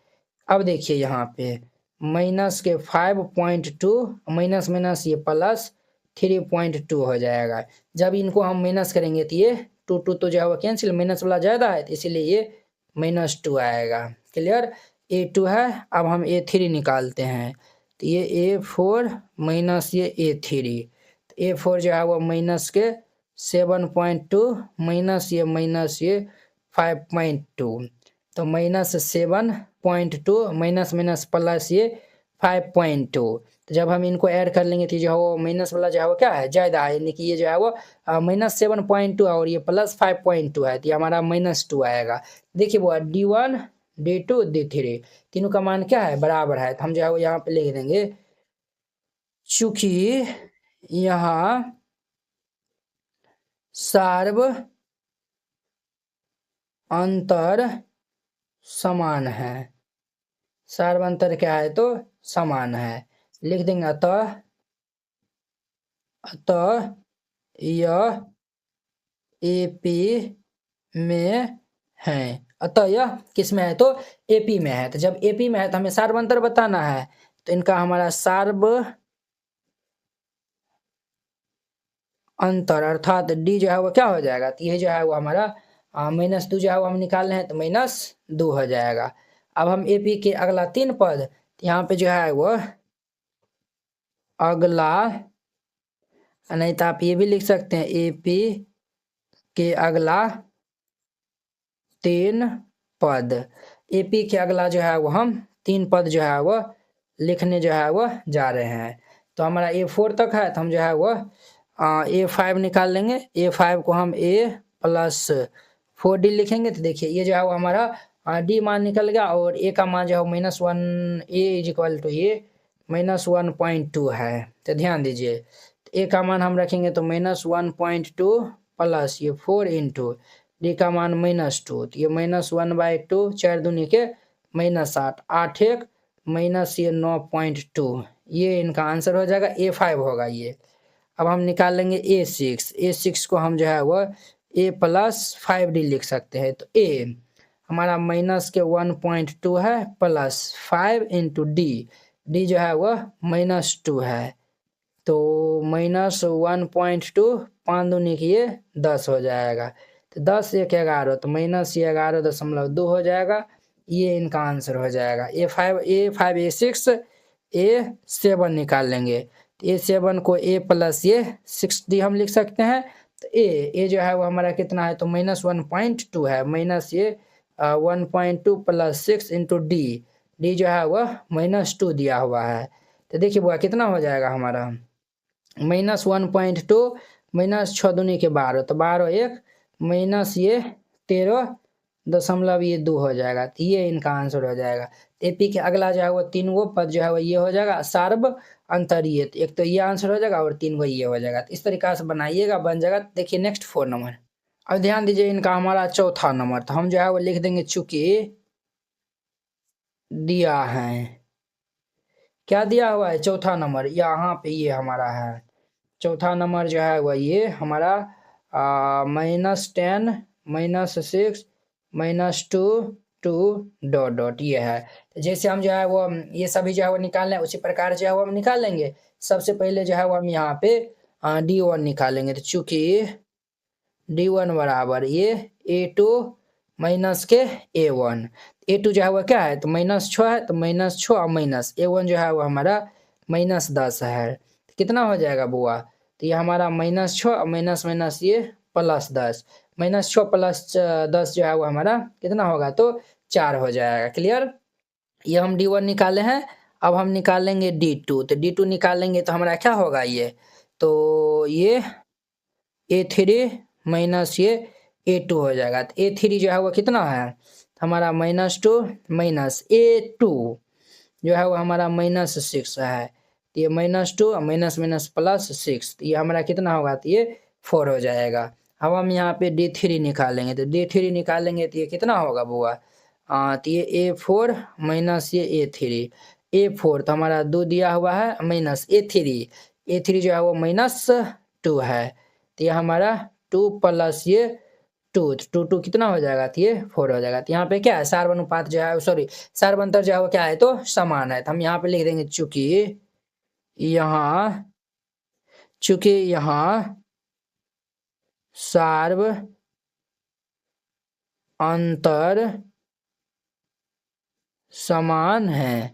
A: अब देखिए यहाँ पे माइनस के 5.2 माइनस माइनस ये प्लस 3.2 हो जाएगा। जब इनको हम माइनस करेंगे तो ये 2 2 तो जो है वो कैंसिल, माइनस वाला ज़्यादा है तो इसीलिए ये -2 आएगा। क्लियर? A2 है। अब हम A3 निकालते हैं। तो ये A4 माइनस ये A3, तो A4 जो है वो माइनस के 7.2 माइनस ये -5.2, तो -7.2 माइनस माइनस प्लस ये 5.2। तो जब हम इनको ऐड कर लेंगे तो जो है वो माइनस वाला जो है वो क्या है ज़्यादा है, यानी कि ये जो है वो -7.2 और ये +5.2 है, तो ये हमारा -2 आएगा। देखिए वो D1 D2 D3 तीनों का मान क्या है बराबर है। तो हम जो है वो यहाँ पे लिख देंगे, चूंकि यहाँ सार्व अंतर समान है, सार्व अंतर क्या है तो समान है, लिख देंगे अतः यह AP में है। अतः यह किस में है तो AP में है। तो जब AP में है तो हमें सार्व अंतर बताना है। तो इनका हमारा सार्व अंतर अर्थात D जो है वो क्या हो जाएगा, तो ये जो है वो हमारा -2 जो है वो हम निकाल रहे हैं तो -2 हो जाएगा। अब हम AP के अगला 3 पद, तो यहाँ पे जो है वो अगला, नहीं तो आप ये भी लिख सकते हैं AP के अगला 3 पद। AP के अगला जो है वो हम 3 पद जो है वो लिखने जो है वो जा रहे हैं। तो हमारा A4 तक है तो हम जो है वो A5 निकाल लेंगे। A5 को हम A प्लस 4D लिखेंगे। तो देखिए ये जो है वो हमारा D मान निकल गया और A का मान जो है -1, A इज इक्वल टू ये -1.2 है। तो ध्यान दीजिए A का मान हम रखेंगे तो -1.2 प्लस ये 4 इंटू D का मान -2, तो ये -1/2, 4 दूनी के -8, 8 1 माइनस ये 9.2, ये इनका आंसर हो जाएगा। A5 होगा ये। अब हम निकाल लेंगे A6, A6 को हम जो है वो A प्लस 5D लिख सकते हैं। तो A हमारा माइनस के 1.2 है प्लस 5 इंटू D जो है वह -2 है, तो -1.2, 5 दूनी की ये 10 हो जाएगा। तो 10 1 11, तो -11.2 हो जाएगा। ये इनका आंसर हो जाएगा। A5 A6 A7 निकाल लेंगे। तो A7 को A प्लस ये 6D हम लिख सकते हैं। तो A जो है वो हमारा कितना है तो -1.2 है, माइनस ये 1.2 प्लस 6 इंटू D जो है वह -2 दिया हुआ है। तो देखिए वो कितना हो जाएगा हमारा -1.2 माइनस 6 दूनी के 12, तो 12 1 माइनस ये 13 दशमलव ये 2 हो जाएगा, तो ये इनका आंसर हो जाएगा। एपी के अगला जो है वो 3 गो पद जो है वो ये हो जाएगा सार्व अंतरीय, तो एक तो ये आंसर हो जाएगा और 3 गो ये हो जाएगा। तो इस तरीका से बनाइएगा, बन जाएगा। देखिए नेक्स्ट 4 नंबर, अब ध्यान दीजिए, इनका हमारा चौथा नंबर, तो हम जो है वो लिख देंगे चूंकि दिया है, क्या दिया हुआ है, चौथा नंबर, यहाँ पे ये हमारा है चौथा नंबर जो है वह ये हमारा -10 -6 -2 2 डॉट डॉट ये है। तो जैसे हम जो है वो ये सभी जो है वो निकाल लें, उसी प्रकार जो है वो हम निकाल लेंगे। सबसे पहले जो है वो हम यहाँ पे D1 निकालेंगे, तो चूंकि D1 बराबर ये A2 माइनस के A1, A2 जो है वो क्या है, तो -6 है, तो -6 और माइनस A1 जो है वो हमारा -10 है। तो कितना हो जाएगा बुआ, तो ये हमारा -6 और माइनस माइनस ये +10, -6 +10 जो है वो हमारा कितना होगा, तो 4 हो जाएगा। क्लियर, ये हम D1 निकाले हैं। अब हम निकालेंगे D2, तो D2 निकालेंगे तो हमारा क्या होगा, ये तो ये A3 माइनस ये A2 हो जाएगा। तो A3 जो है वो कितना है हमारा -2 माइनस A2 जो है वो हमारा -6 है। तो ये -2 और माइनस माइनस +6, तो ये हमारा कितना होगा, तो ये 4 हो जाएगा। अब हम यहाँ पे D3 निकालेंगे, तो D3 निकालेंगे तो ये कितना होगा बुआ, तो ये A4 माइनस ये A3, A4 तो हमारा 2 दिया हुआ है माइनस A3 जो है वो -2 है। तो ये हमारा 2 प्लस ये 2, तो 2 कितना हो जाएगा, तो ये 4 हो जाएगा। तो यहाँ पे क्या है, सार अनुपात जो है, सॉरी सार अंतर जो है वो क्या है, तो समान है। तो हम यहाँ पे लिख देंगे चूंकि यहाँ सार्व अंतर समान है,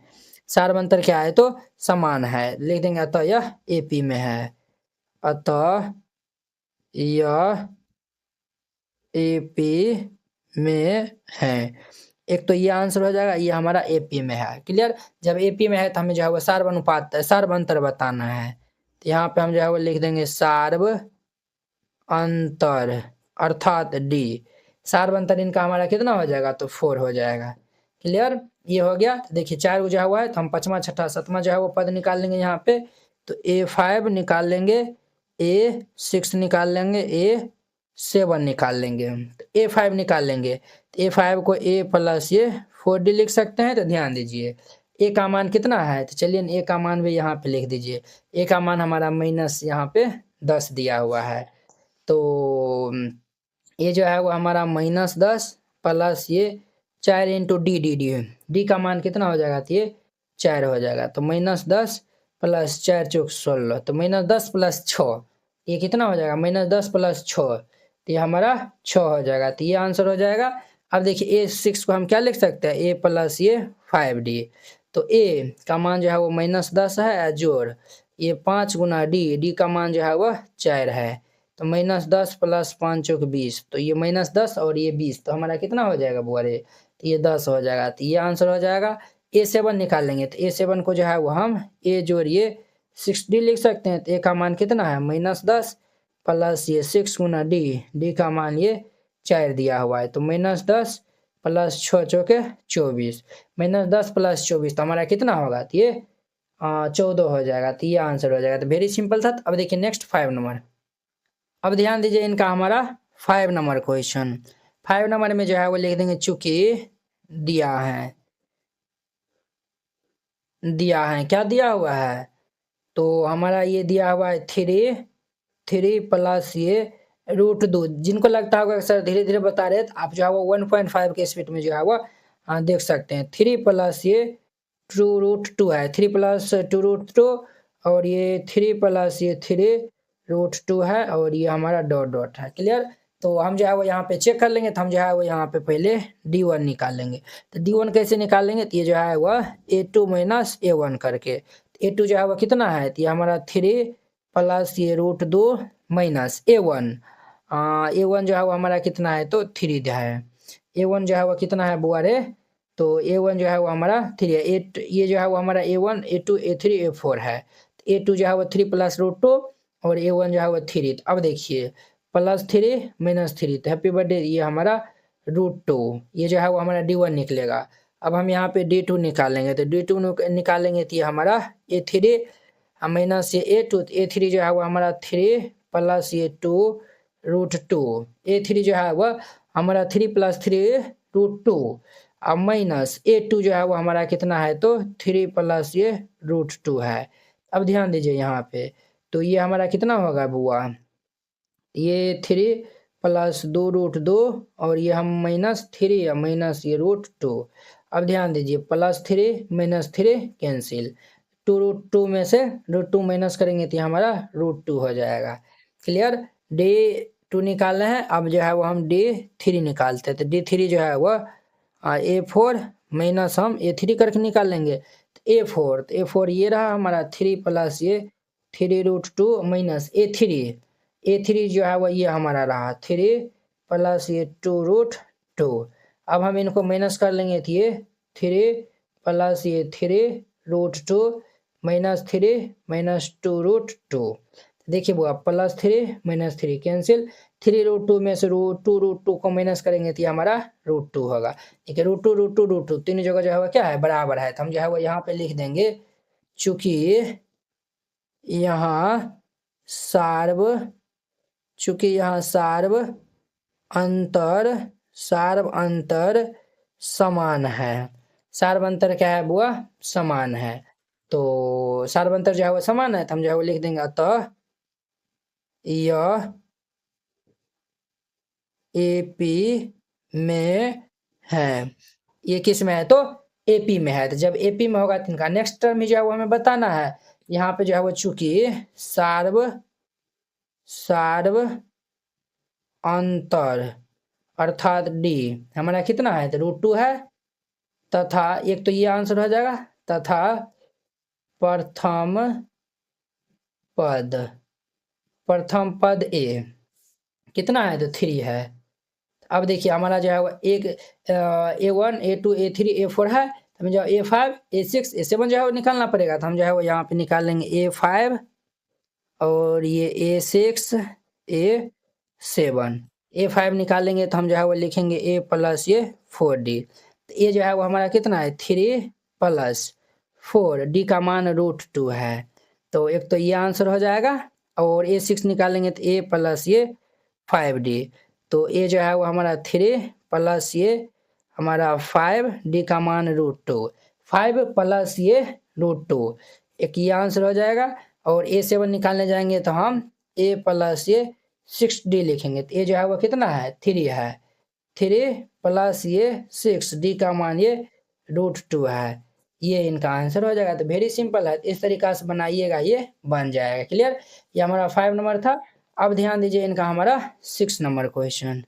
A: सार्व अंतर क्या है, तो समान है, लिख देंगे अतः यह एपी में है, अतः यह एपी में है। एक तो ये आंसर हो जाएगा, ये हमारा एपी में है। क्लियर, जब एपी में है तो हमें जो है वो सार्व अनुपात सार्व अंतर बताना है। तो यहाँ पे हम जो है वो लिख देंगे सार्व अंतर अर्थात डी, सार्व अंतर इनका हमारा कितना हो जाएगा, तो 4 हो जाएगा। क्लियर, ये हो गया। तो देखिए 4 जो हुआ है, तो हम 5वां 6ठा 7वां जो है वो पद निकाल लेंगे यहाँ पे। तो A5 निकाल लेंगे, A6 निकाल लेंगे, A7 निकाल लेंगे। तो A5 निकाल लेंगे, तो A5 को A प्लस ये 4D लिख सकते हैं। तो ध्यान दीजिए A का मान कितना है, तो चलिए A का मान भी यहाँ पे लिख दीजिए। A का मान हमारा माइनस यहाँ पे 10 दिया हुआ है, तो ये जो है वो हमारा -10 प्लस ये 4 इंटू डी का मान कितना हो जाएगा, तो ये 4 हो जाएगा। तो -10 प्लस 4 चौक 16, तो -10 प्लस 6 ये कितना हो जाएगा, -10 प्लस 6, तो ये हमारा 6 हो जाएगा। तो ये आंसर हो जाएगा। अब देखिए A6 को हम क्या लिख सकते हैं, A प्लस ये 5D, तो A का मान जो है वो -10 है, जोड़ ये 5 गुना डी का मान जो है वह 4 है, तो -10 प्लस 5 चौक 20, तो ये -10 और ये 20, तो हमारा कितना हो जाएगा बुआरे, तो ये 10 हो जाएगा। तो ये आंसर हो जाएगा। A7 निकाल लेंगे, तो A7 को जो है वो हम A जोड़िए 6D लिख सकते हैं। तो A का मान कितना है, -10 प्लस ये 6 गुना डी का मान ये 4 दिया हुआ है, तो -10 प्लस 6 चौके 24, -10 प्लस 24, तो हमारा कितना होगा, तो ये 14 हो जाएगा। तो ये आंसर हो जाएगा। तो वेरी सिंपल था। अब देखिए नेक्स्ट 5 नंबर, अब ध्यान दीजिए, इनका हमारा 5 नंबर क्वेश्चन, 5 नंबर में जो है वो लिख देंगे चूंकि दिया है क्या दिया हुआ है, तो हमारा ये दिया हुआ है 3 प्लस ये √2। जिनको लगता होगा सर धीरे धीरे बता रहे, तो आप जो है वो 1.5 के स्पीड में जो है वो देख सकते हैं। 3 प्लस ये 2√2 है, 3 प्लस 2√2 और ये 3 प्लस ये 3√2 है, और ये हमारा डॉट डॉट है। क्लियर, तो हम जो है वो यहाँ पे चेक कर लेंगे। तो हम जो है वो यहाँ पे पहले D1 निकाल लेंगे। तो D1 कैसे निकालेंगे, तो ये जो है वह A2 माइनस A1 करके, A2 जो है वो कितना है, तो ये हमारा 3 प्लस ये √2 माइनस A1, A1 जो है वो हमारा कितना है, तो 3 है। A1 जो है वो कितना है बुआ रे, तो A1 जो है वो हमारा 3 है। ये जो है वो हमारा A1 A2 A3 A4 है। A2 जो है वो 3 प्लस √2 और A1 जो है वो 3। अब देखिए +3 -3, तो हैप्पी बर्थडे ये हमारा √2, ये जो है वो हमारा D1 निकलेगा। अब हम यहाँ पे D2 निकालेंगे, तो D2 निकालेंगे तो ये हमारा A3 माइनस ये A2, तो A3 जो है वो हमारा 3 प्लस ये 2 √2, A3 जो है वह हमारा 3 + 3 √2, अब माइनस A2 जो है वो हमारा कितना है, तो 3 प्लस ये √2 है। अब ध्यान दीजिए यहाँ पे, तो ये हमारा कितना होगा बुआ, ये 3 प्लस 2 √2 और ये हम -3 या माइनस ये √2। अब ध्यान दीजिए, +3 -3 कैंसिल, 2 √2 में से √2 माइनस करेंगे तो ये हमारा √2 हो जाएगा। क्लियर, D2 निकालना है। अब जो है वो हम D3 निकालते हैं, तो D3 जो है वह A4 माइनस हम A3 करके निकाल लेंगे, तो A4 ये रहा हमारा 3 प्लस ये 3 √2 माइनस A3 जो है वो ये हमारा रहा 3 प्लस ये 2 √2। अब हम इनको माइनस कर लेंगे तो ये 3 प्लस ये 3 √2 -3 -2 √2। देखिए वो +3 -3 कैंसिल, 3 √2 में से 2 √2 को माइनस करेंगे तो ये हमारा √2 होगा। ठीक है, √2 √2 √2 तीनों जगह जो है वो क्या है, बराबर है, तो हम जो है वो यहाँ पे लिख देंगे, चूंकि यहाँ सार्व अंतर समान है। सार्व अंतर क्या है बुआ, समान है, तो सार्व अंतर जो है वो समान है, तो हम जो है वो लिख देंगे, अतः यह AP में है। ये किस में है, तो AP में है। तो जब AP में होगा तो इनका नेक्स्ट टर्म जो है वो हमें बताना है। यहाँ पे जो है वो चूंकि सार्व अंतर अर्थात D हमारा कितना है, तो √2 है, तथा एक तो ये आंसर हो जाएगा, तथा प्रथम पद A कितना है, तो 3 है। अब देखिए हमारा जो है वो एक A1 A2 A3 A4 है, तो हमें जो A5 A6 A7 जो है वो निकालना पड़ेगा, तो हम जो है वो यहाँ पे निकाल लेंगे A5 और ये A6 A7, A5 निकालेंगे तो हम जो है वो लिखेंगे A प्लस ये 4D, तो ये जो है वो हमारा कितना है, 3 + 4, D का मान √2 है, तो एक तो ये आंसर हो जाएगा, और A6 निकालेंगे तो A प्लस ये 5D, तो ये जो है वो हमारा 3 प्लस ये हमारा 5D का मान √2, 5 प्लस ये √2, एक ये आंसर हो जाएगा। और A7 निकालने जाएंगे तो हम A प्लस ये 6D लिखेंगे, तो ये जो है वो कितना है, 3 है, 3 प्लस ये 6D का मान ये √2 है, ये इनका आंसर हो जाएगा। तो वेरी सिंपल है, इस तरीका से बनाइएगा, ये बन जाएगा। क्लियर, ये हमारा 5 नंबर था। अब ध्यान दीजिए इनका हमारा 6 नंबर क्वेश्चन।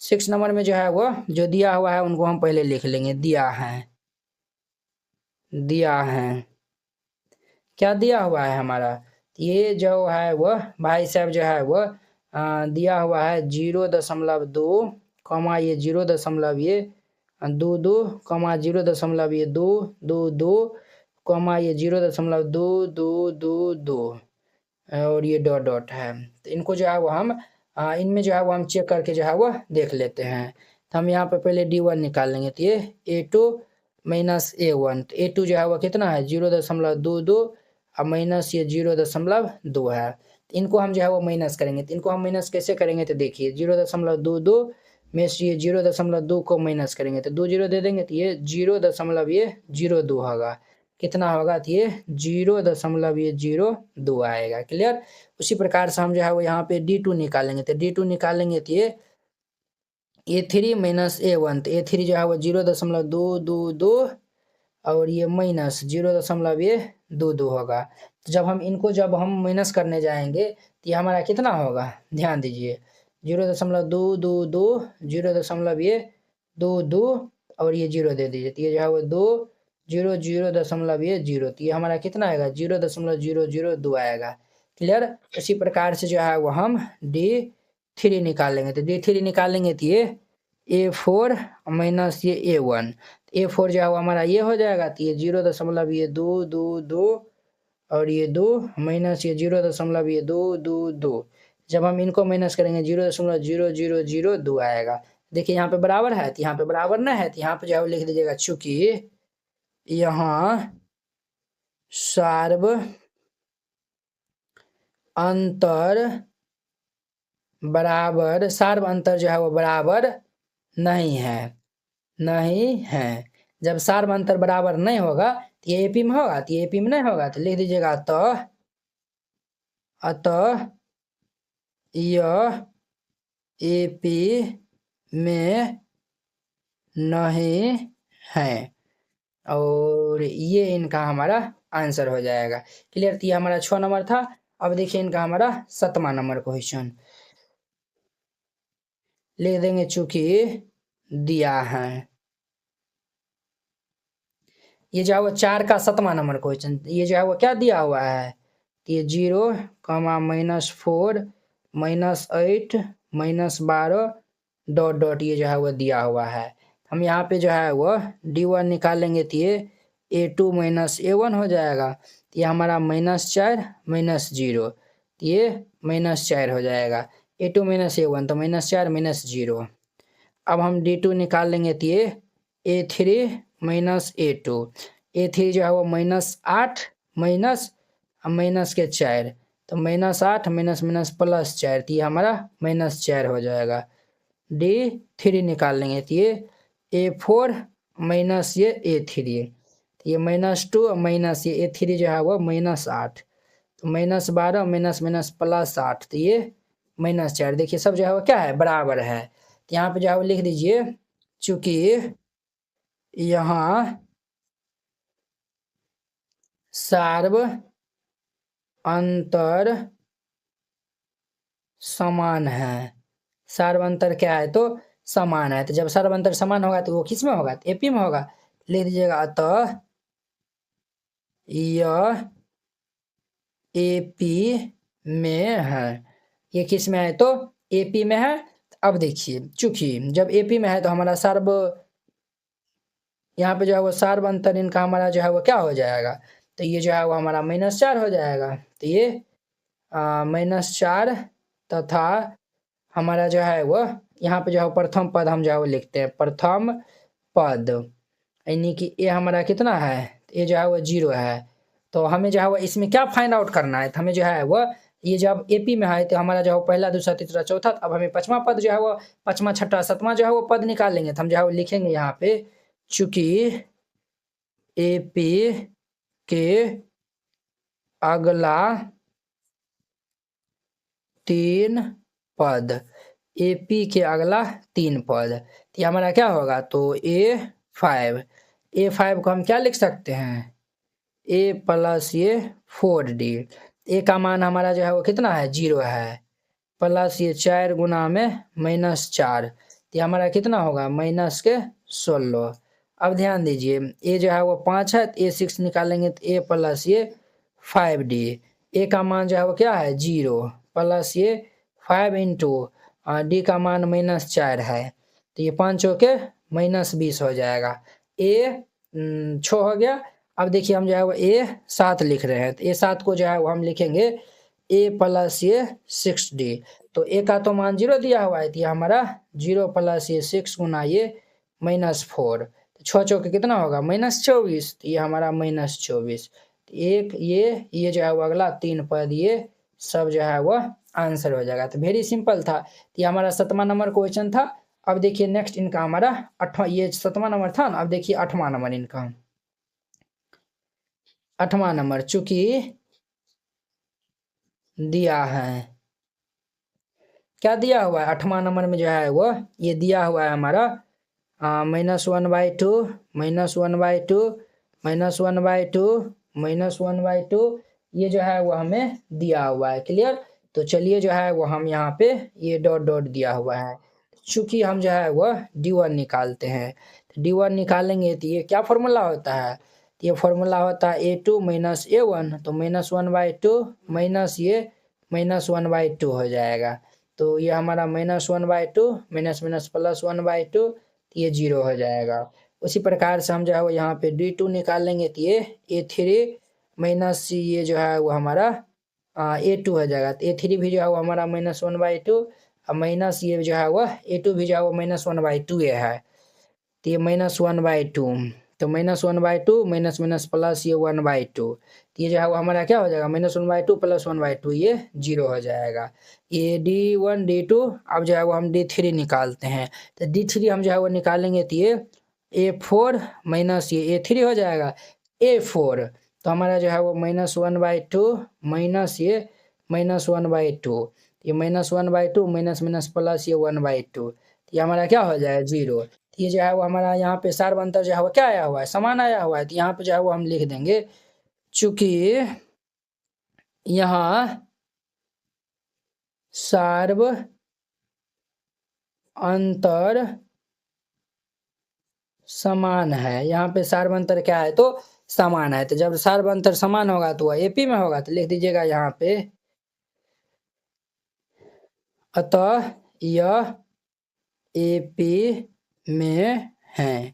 A: 6 नंबर में जो है वो जो दिया हुआ है उनको हम पहले लिख लेंगे, दिया है क्या दिया हुआ है हमारा, ये जो है वो भाई साहब जो है वो दिया हुआ है 0.2 कमा ये 0. ये 2 कमा 0.2 कमा ये 0.2 और ये डॉट है। तो इनको जो है वो हम इनमें जो है वो हम चेक करके जो है वो देख लेते हैं। तो हम यहाँ पे पहले D1 निकाल लेंगे, तो ये A2 माइनस A1, तो A2 जो है वो कितना है 0.22 और माइनस ये 0.2 है। तो इनको हम जो है वो माइनस करेंगे, तो इनको हम माइनस कैसे करेंगे, तो देखिए 0.22 में से ये 0.2 को माइनस करेंगे तो 2 0 दे देंगे, तो ये 0.02 होगा, कितना होगा, तो ये 0.02 आएगा। क्लियर, उसी प्रकार से हम जो है वो यहाँ पे D2 निकालेंगे, तो D2 निकालेंगे तो ये A3 माइनस A1, तो A3 जो है वो 0.222 और ये माइनस 0.22 होगा। तो जब हम माइनस करने जाएंगे तो ये हमारा कितना होगा, ध्यान दीजिए 0.222 0.22 और ये 0 दे दीजिए, तो ये जो है वो 2 0 0.0, तो ये हमारा कितना आएगा 0.002 आएगा। क्लियर, इसी प्रकार से जो है वो हम D3 निकालेंगे, तो D3 निकालेंगे तो ये A4 माइनस ये A1, A4 जो है वो हमारा ये हो जाएगा, तो ये 0.222 और ये 2 माइनस ये 0.222, जब हम इनको माइनस करेंगे 0.0002 आएगा। देखिए यहाँ पे बराबर है, तो यहाँ पे बराबर नहीं है, तो यहाँ पे जो है वो लिख दीजिएगा चूंकि यहाँ सार्व अंतर बराबर, सार्व अंतर जो है वो बराबर नहीं है। जब सार्व अंतर बराबर नहीं होगा तो ये एपी में होगा, तो ये एपी में नहीं होगा, तो लिख दीजिएगा अतः यह एपी में नहीं है, और ये इनका हमारा आंसर हो जाएगा। क्लियर? तो ये हमारा 6 नंबर था। अब देखिए इनका हमारा 7वां नंबर क्वेश्चन लिख देंगे, चूंकि दिया है। ये जो है वो 4 का 7वां नंबर क्वेश्चन, ये जो है वो क्या दिया हुआ है, ये 0, -4, -8, -12 डॉट डॉट ये जो है वो दिया हुआ है। हम यहाँ पे जो है वो D1 निकालेंगे तो ये A2 - A1 हो जाएगा, तो ये हमारा -4 -0, ये -4 हो जाएगा। A2 - A1 तो -4 -0। अब हम D2 निकाल लेंगे तो ये A3 - A2, A3 जो है वो -8 माइनस के 4, तो -8 -+4, तो ये हमारा -4 हो जाएगा। D3 निकाल लेंगे तो ये A4 माइनस ये A3, तो ये -2 माइनस ये A3 जो है वो -8, तो -12 +8, तो ये -4। देखिए सब जो है वो क्या है, बराबर है। तो यहाँ पे जो है वो लिख दीजिए, चूंकि यहाँ सार्व अंतर समान है। सार्व अंतर क्या है, तो समान है। तो जब सार्व अंतर समान होगा तो वो किस में होगा, तो एपी में होगा। लिख दीजिएगा अतः यह एपी में है। ये किस में है, तो एपी में है। अब देखिए चूंकि जब एपी में है तो हमारा सार्व, यहाँ पे जो है वो सार्व अंतर इनका हमारा जो है वो क्या हो जाएगा, तो ये जो है वो हमारा -4 हो जाएगा। तो ये -4 तथा हमारा जो है वो यहाँ पे जो है प्रथम पद हम जो है वो लिखते हैं, प्रथम पद, यानी कि ये हमारा कितना है, ये जो है वो 0 है। तो हमें जो है वो इसमें क्या फाइंड आउट करना है, तो हमें जो है वो ये जब एपी में है तो हमारा जो है पहला दूसरा तीसरा चौथा, अब हमें 5वां पद जो है वो 5वां 6वां 7वां जो है वो पद निकाल लेंगे। तो हम जो है वो लिखेंगे यहाँ पे, चूंकि एपी के अगला 3 पद, एपी के अगला 3 पद, तो ये हमारा क्या होगा, तो A5 को हम क्या लिख सकते हैं, A + ये 4D। ए का मान हमारा जो है वो कितना है, 0 है, प्लस ये 4 गुना में -4, तो हमारा कितना होगा, -16। अब ध्यान दीजिए ए जो है वो 5 है, तो A6 निकालेंगे तो A + ये 5D। ए का मान जो है वो क्या है, 0, प्लस ये 5 × D का मान -4 है, तो ये 5 के -20 हो जाएगा। A6 हो गया। अब देखिए हम जो है वो A7 लिख रहे हैं, तो A7 को जो है वो हम लिखेंगे A + ये 6D। तो A का तो मान 0 दिया हुआ है, तो ये हमारा 0 + ये 6 गुना ये -4, तो 6 चौके कितना होगा, -24, तो ये हमारा -24। एक ये जो है वो अगला 3 पद, ये सब जो है वो आंसर हो जाएगा। तो वेरी सिंपल था। तो ये हमारा 7वां नंबर क्वेश्चन था। अब देखिए नेक्स्ट इनका हमारा 8वां, ये 7वां नंबर था ना, अब देखिए 8वां नंबर इनका। 8वां नंबर चूंकि दिया है, क्या दिया हुआ है 8वां नंबर में जो है वो ये दिया हुआ है हमारा -1/2 -1/2 -1/2 -1/2, ये जो है वो हमें दिया हुआ है। क्लियर? तो चलिए जो है वो हम यहाँ पे ये डॉट डॉट दिया हुआ है, चूंकि हम जो है वो D1 निकालते हैं, तो D1 निकालेंगे तो ये क्या फॉर्मूला होता है, तो ये फॉर्मूला होता है A2 - A1, तो -1/2 माइनस ये -1/2 हो जाएगा। तो ये हमारा -1/2 -+1/2, ये 0 हो जाएगा। उसी प्रकार से हम जो है वो यहाँ पे D2 निकाल लेंगे तो ये A3 माइनस ये जो है वो हमारा A2 हो जाएगा। तो A3 भी जो है वो हमारा -1/2 अब माइनस ये जो है वह A2 भी जो है वो -1/2 है, तो ये -1/2, तो -1/2 माइनस माइनस प्लस ये 1/2, तो ये जो है वो हमारा क्या हो जाएगा, -1/2 प्लस 1/2 ये 0 हो जाएगा। ये D1 D2, अब जो है वो हम D3 निकालते हैं, तो D3 हम जो है वो निकालेंगे तो ये A4 माइनस ये A3 हो जाएगा, A4, तो हमारा जो है वो -1/2 माइनस ये -1/2, ये -1/2 माइनस माइनस प्लस ये 1/2, ये हमारा क्या हो जाएगा 0। ये जो है वो हमारा यहाँ पे सार्व अंतर जो है वो क्या आया हुआ है, समान आया हुआ है, तो यहाँ पे जो है वो हम लिख देंगे, चूंकि यहाँ सार्व अंतर समान है, यहाँ पे सार्व अंतर क्या है तो समान है, तो जब सार्व अंतर समान होगा तो वह एपी में होगा, तो लिख दीजिएगा यहाँ पे, अतः यह एपी में है,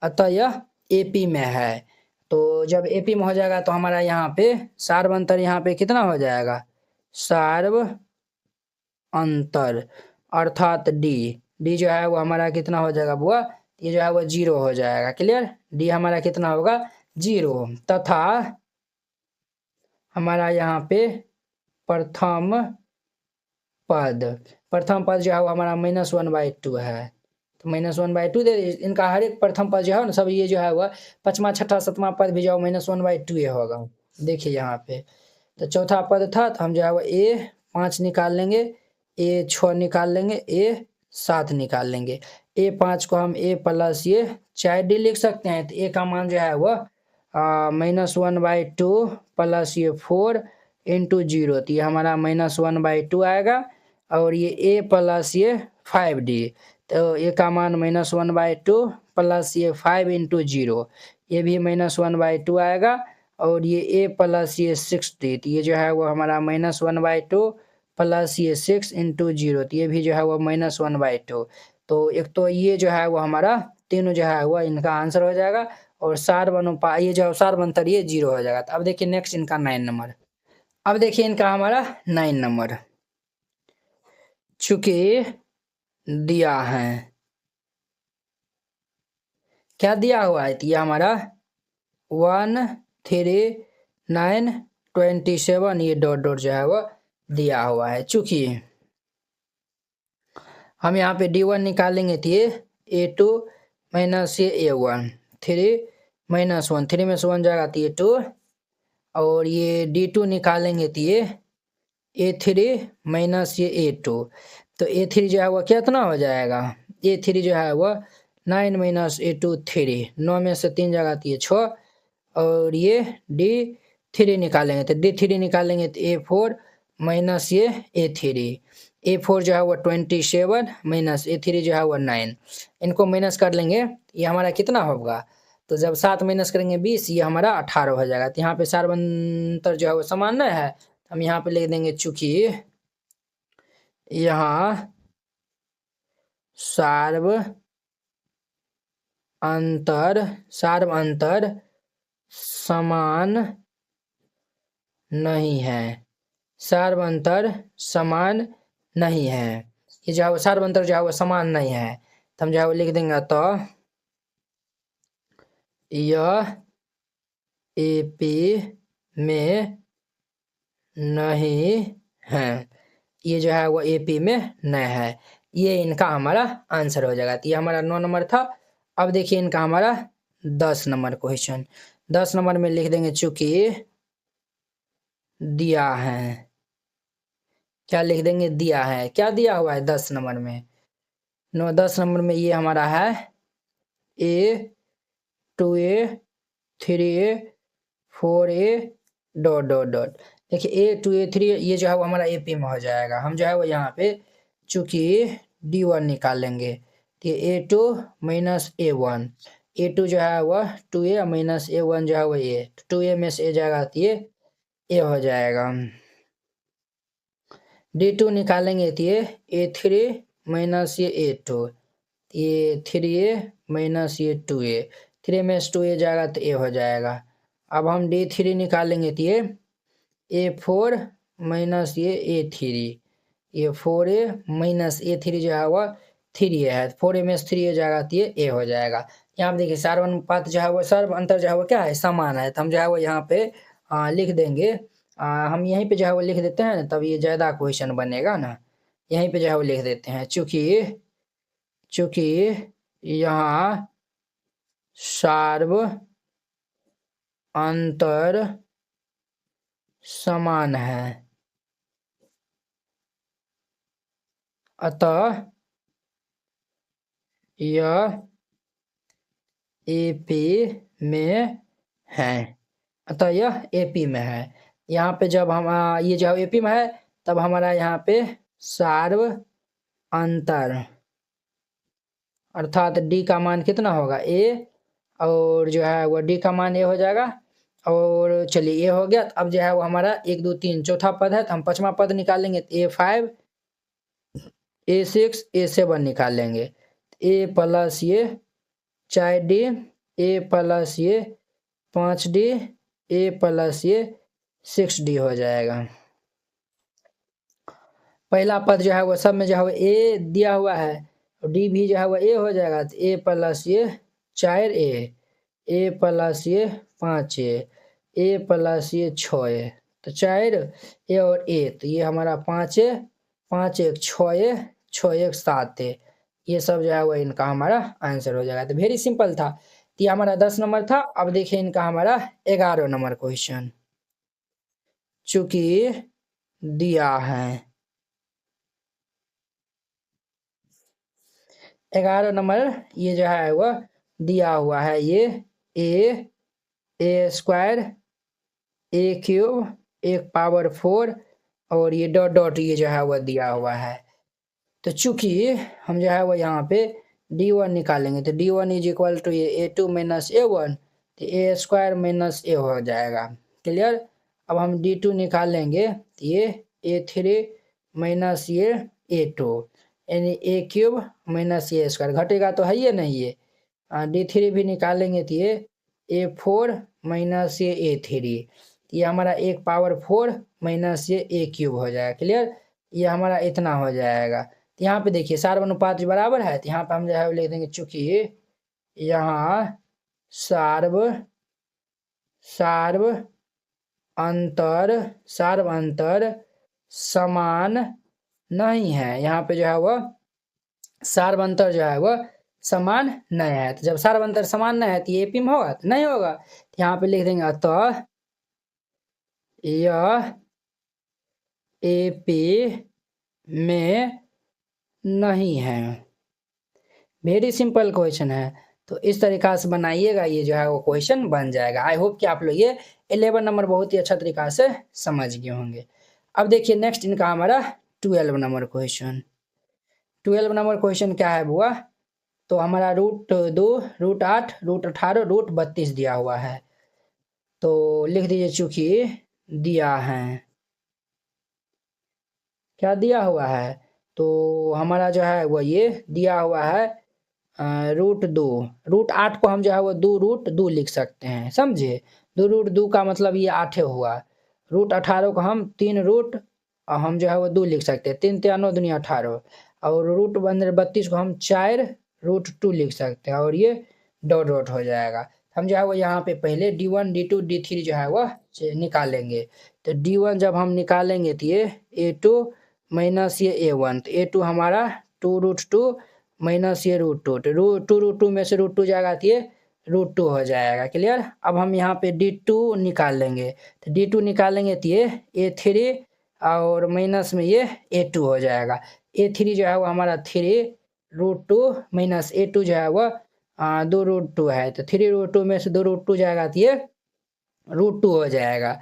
A: अतः यह एपी में है। तो जब एपी में हो जाएगा तो हमारा यहाँ पे सार्व अंतर यहाँ पे कितना हो जाएगा, सार्व अंतर अर्थात डी जो है वो हमारा कितना हो जाएगा बुआ, ये जो है वो 0 हो जाएगा, क्लियर, डी हमारा कितना होगा 0, तथा हमारा यहाँ पे प्रथम पद जो है वो हमारा -1/2 है, तो -1/2 दे, इनका हर एक प्रथम पद जो है ना सब ये जो है वह पांचवा छठा सातवां पद भी जो -1/2 होगा, देखिए यहाँ पे, तो चौथा पद था तो हम जो है वो A5 निकाल लेंगे, A6 निकाल लेंगे, A7 निकाल लेंगे, A5 को हम A प्लस ये 4D लिख सकते हैं, तो A का मान जो है वह -1/2 प्लस ये 4 इंटू 0, तो ये हमारा -1/2 आएगा, और ये A प्लस ये 5D, तो ए का मान -1/2 प्लस ये 5 इंटू 0, ये भी -1/2 आएगा, और ये A प्लस ये 6D, तो ये जो है वो हमारा -1/2 प्लस ये 6 इंटू 0, तो ये भी जो है वो -1/2, तो एक तो ये जो है वो हमारा तीनों जो है वो इनका आंसर हो जाएगा, और सार्व अनुपात ये जो सार्व अंतर ये 0 हो जाएगा। तो अब देखिए नेक्स्ट इनका 9 नंबर, अब देखिए इनका हमारा 9 नंबर, चूंकि दिया है, क्या दिया हुआ है, तो ये हमारा 1 3 9 27 ये डॉट डॉट जो है वो दिया हुआ है, चूंकि हम यहाँ पे D1 निकालेंगे तो ये A2 माइनस ये A1, 3 -1, 3 में से 1 जाएगा तो ये 2, और ये D2 निकालेंगे तो ये A3 माइनस ये A2, तो A3 जो है वो कितना हो जाएगा, A3 जो है वो 9 माइनस A2 3, 9 में से 3 जाएगा तो ये 6, और ये D3 निकालेंगे तो D3 निकालेंगे तो A4 माइनस ये A4 जो है वो 27 माइनस A3 जो है वो 9, इनको माइनस कर लेंगे, ये हमारा कितना होगा, तो जब 7 माइनस करेंगे 20, ये हमारा 18 हो जाएगा, तो यहाँ पे सार्व अंतर जो है वो समान नहीं है, हम यहाँ पे लिख देंगे, चूंकि यहाँ सार्व अंतर समान नहीं है, सार्व अंतर समान नहीं है, ये जो है सार्व अंतर जो है वो समान नहीं है, तो हम जो है वो लिख देंगे, तो यह एपी में नहीं है, ये जो है वो एपी में नहीं है, ये इनका हमारा आंसर हो जाएगा, तो ये हमारा 9 नंबर था। अब देखिए इनका हमारा 10 नंबर क्वेश्चन, 10 नंबर में लिख देंगे, चूंकि दिया है, क्या लिख देंगे, दिया है, क्या दिया हुआ है 10 नंबर में, 10 नंबर में ये हमारा है A 2A 3A 4A dot dot dot, देखिए A 2A 3 ये जो है वो हमारा एपी में हो जाएगा, हम जो है वो यहाँ पे चूंकि D1 निकालेंगे, तो ये A2 माइनस A1, A2 जो है वह 2A माइनस A1 जो है वो A, 2A में से A जाएगा तो ये A हो जाएगा, D2 निकालेंगे तो ये A3 माइनस ये A2, ये 3A माइनस ये 2A, 3 में से 2A जाएगा तो A हो जाएगा। अब हम D3 निकालेंगे तो ये A4 माइनस ये A3, ये 4a माइनस a3 जो है वह 3a है, 4a में से 3a जाएगा तो ये a हो जाएगा। यहाँ पे देखिए सार्वनुपात जो है वो सर्व अंतर जो है वो क्या है, समान है, तो हम जो है वो यहाँ पे लिख देंगे। हम यहीं पे जो है वो लिख देते हैं ना, तब ये ज़्यादा क्वेश्चन बनेगा ना। यहीं पे जो है वो लिख देते हैं, चूंकि यहाँ सार्व अंतर समान है, अतः यह एपी में है, अतः यह एपी में है। यहाँ पे जब हम ये जब एपी में है तब हमारा यहाँ पे सार्व अंतर अर्थात डी का मान कितना होगा, ए, और जो है वो डी का मान ए हो जाएगा। और चलिए ये हो गया। अब जो है वो हमारा 1 2 3 चौथा पद है, तो हम पांचवा पद निकालेंगे, तो A5 A6 A7 निकालेंगे। ए प्लस ये 4D ए प्लस ये 5D ए प्लस ये 6D हो जाएगा। पहला पद जो है वो सब में जो है वो ए दिया हुआ है, और डी भी जो है वो ए हो जाएगा, तो ए प्लस ये 4A ए प्लस ये 5A ए प्लस ये 6A, तो 4A और ए, तो ये हमारा 5A 5 1 6A 6 1 7A, ये सब जो है वो इनका हमारा आंसर हो जाएगा। तो वेरी सिंपल था। तो ये हमारा 10 नंबर था। अब देखिए इनका हमारा 11 नंबर क्वेश्चन, चूंकि दिया है 11 नंबर, ये जो है वह दिया हुआ है, ये ए स्क्वायर ए क्यूब 1 पावर 4 और ये डॉट डॉट ये जो है वह दिया हुआ है। तो चूंकि हम जो है वो यहाँ पे d1 निकालेंगे, तो d1 इज इक्वल टू ये a2 माइनस a1, तो ए स्क्वायर माइनस ए हो जाएगा। क्लियर। अब हम d2 निकालेंगे, तो ये a3 माइनस ये a2, यानी a cube minus A square, घटेगा तो है ये नहीं, ये d3 भी निकालेंगे तो ये a4 माइनस ये a3, ये हमारा 1 पावर 4 माइनस ये a क्यूब हो जाएगा। क्लियर। ये हमारा इतना हो जाएगा। तो यहाँ पे देखिए सार्वनुपात बराबर है, तो यहाँ पे हम जो है लिख देंगे, चूंकि यहाँ सार्व अंतर समान नहीं है, यहाँ पे जो है वह सार्व अंतर जो है वह समान नहीं है। तो जब सार्व अंतर समान नहीं है तो ये एपी में होगा, तो नहीं होगा। तो यहाँ पे लिख देंगे, अतः यह एपी में नहीं है। वेरी सिंपल क्वेश्चन है, तो इस तरीका से बनाइएगा, ये जो है वो क्वेश्चन बन जाएगा। आई होप कि आप लोग ये 11 नंबर बहुत ही अच्छा तरीका से समझ गए होंगे। अब देखिए नेक्स्ट इनका हमारा 12 नंबर क्वेश्चन। 12 नंबर क्वेश्चन क्या है बुआ, तो हमारा √2 √8 √18 √32 दिया हुआ है। तो लिख दीजिए, चूंकि दिया है, क्या दिया हुआ है, तो हमारा जो है वो ये दिया हुआ है √2, √8 को हम जो है वो 2√2 लिख सकते हैं, समझे। 2√2 का मतलब ये 8 हुआ। √18 को हम 3 हम जो है वो 2 लिख सकते हैं, 3 3 दूनी 18, और √32 को हम 4√2 लिख सकते हैं, और ये डॉट डॉट हो जाएगा। हम जो है वो यहाँ पे पहले d1 d2 d3 जो है वह निकालेंगे। तो d1 जब हम निकालेंगे तो ये a2 माइनस ये a1, तो a2 हमारा 2√2 माइनस ये √2, तो 2√2 में से √2 जाएगा तो ये √2 हो जाएगा। क्लियर। अब हम यहाँ पे d2 निकाल लेंगे, तो d2 निकालेंगे तो ये a3 और माइनस में ये a2 हो जाएगा। a3 जो है वो हमारा 3√2 माइनस a2 जो है वह 2√2 है, तो 3√2 में से 2√2 जाएगा तो ये √2 हो जाएगा।